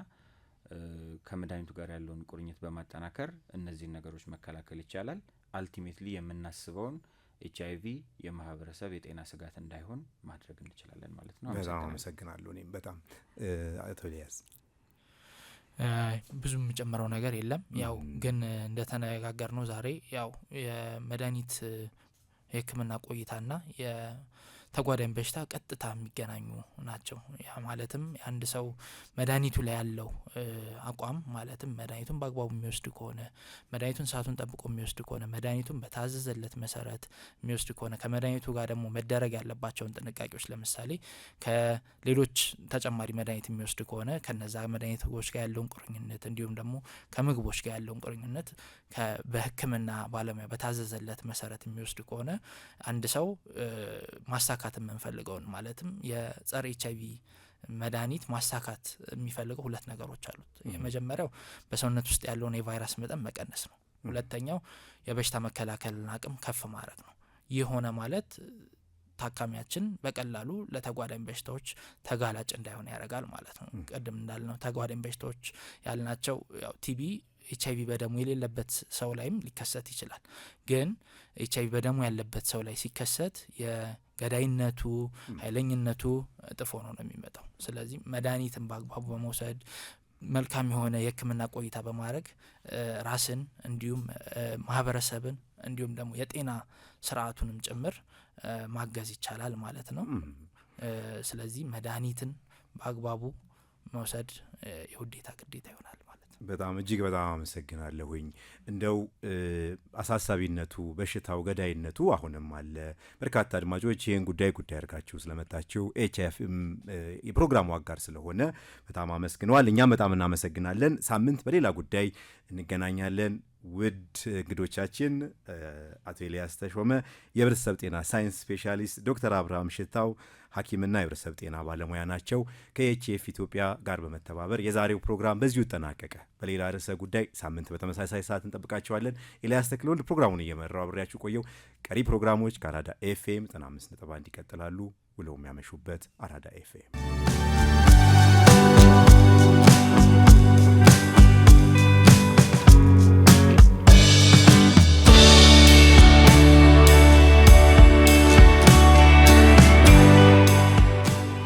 ከመድኃኒቱ ጋር ያለውን ቁርኝት በማጠናከር እነዚህን ነገሮች መከላከል ይቻላል። አልቲሜትሊ የምናስበውን ኤችአይቪ የማህበረሰብ የጤና ስጋት እንዳይሆን ማድረግ እንችላለን ማለት ነው። በጣም አመሰግናለሁ። እኔም በጣም አቶ ኤልያስ ብዙ የምጨምረው ነገር የለም። ያው ግን እንደተነጋገር ነው ዛሬ ያው የመድኃኒት የህክምና ቆይታና ተጓዳኝ በሽታ ቀጥታ የሚገናኙ ናቸው። ያ ማለትም አንድ ሰው መድኃኒቱ ላይ ያለው አቋም ማለትም መድኃኒቱን በአግባቡ የሚወስድ ከሆነ፣ መድኃኒቱን ሰዓቱን ጠብቆ የሚወስድ ከሆነ፣ መድኃኒቱን በታዘዘለት መሰረት የሚወስድ ከሆነ፣ ከመድኃኒቱ ጋር ደግሞ መደረግ ያለባቸውን ጥንቃቄዎች ለምሳሌ ከሌሎች ተጨማሪ መድኃኒት የሚወስድ ከሆነ ከነዛ መድኃኒቶች ጋር ያለውን ቁርኝነት እንዲሁም ደግሞ ከምግቦች ጋር ያለውን ቁርኝነት በህክምና ባለሙያ በታዘዘለት መሰረት የሚወስድ ከሆነ አንድ ሰው ማሳካት የምንፈልገውን ማለትም የጸረ ኤችአይቪ መድኃኒት ማሳካት የሚፈልገው ሁለት ነገሮች አሉት። የመጀመሪያው በሰውነት ውስጥ ያለውን የቫይረስ መጠን መቀነስ ነው። ሁለተኛው የበሽታ መከላከልን አቅም ከፍ ማድረግ ነው። ይህ ሆነ ማለት ታካሚያችን በቀላሉ ለተጓዳኝ በሽታዎች ተጋላጭ እንዳይሆን ያደርጋል ማለት ነው። ቅድም እንዳልነው ተጓዳኝ በሽታዎች ያልናቸው ያው ቲቢ HIV በደሙ የሌለበት ሰው ላይም ሊከሰት ይችላል። ግን HIV በደሙ ያለበት ሰው ላይ ሲከሰት የገዳይነቱ ኃይለኝነቱ እጥፍ ሆኖ ነው የሚመጣው። ስለዚህ መድኃኒትን በአግባቡ በመውሰድ መልካም የሆነ የሕክምና ቆይታ በማድረግ ራስን እንዲሁም ማህበረሰብን እንዲሁም ደግሞ የጤና ስርዓቱንም ጭምር ማገዝ ይቻላል ማለት ነው። ስለዚህ መድኃኒትን በአግባቡ መውሰድ የውዴታ ግዴታ ይሆናል ማለት ነው። በጣም እጅግ በጣም አመሰግናለሁኝ። እንደው አሳሳቢነቱ በሽታው ገዳይነቱ አሁንም አለ። በርካታ አድማጮች ይህን ጉዳይ አድርጋችሁ ስለመጣችሁ ኤችኤፍም የፕሮግራሙ አጋር ስለሆነ በጣም አመስግነዋል። እኛም በጣም እናመሰግናለን። ሳምንት በሌላ ጉዳይ እንገናኛለን። ውድ እንግዶቻችን አቶ ኤልያስ ተሾመ የህብረተሰብ ጤና ሳይንስ ስፔሻሊስት፣ ዶክተር አብርሃም ሽታው ሐኪምና የህብረተሰብ ጤና ባለሙያ ናቸው። ከኤችኤፍ ኢትዮጵያ ጋር በመተባበር የዛሬው ፕሮግራም በዚሁ ተጠናቀቀ። በሌላ ርዕሰ ጉዳይ ሳምንት በተመሳሳይ ሰዓት እንጠብቃቸዋለን። ኤልያስ ተክለወልድ ፕሮግራሙን እየመራው አብሬያችሁ ቆየው። ቀሪ ፕሮግራሞች ከአራዳ ኤፍኤም 95.1 ይቀጥላሉ። ውለው የሚያመሹበት አራዳ ኤፍኤም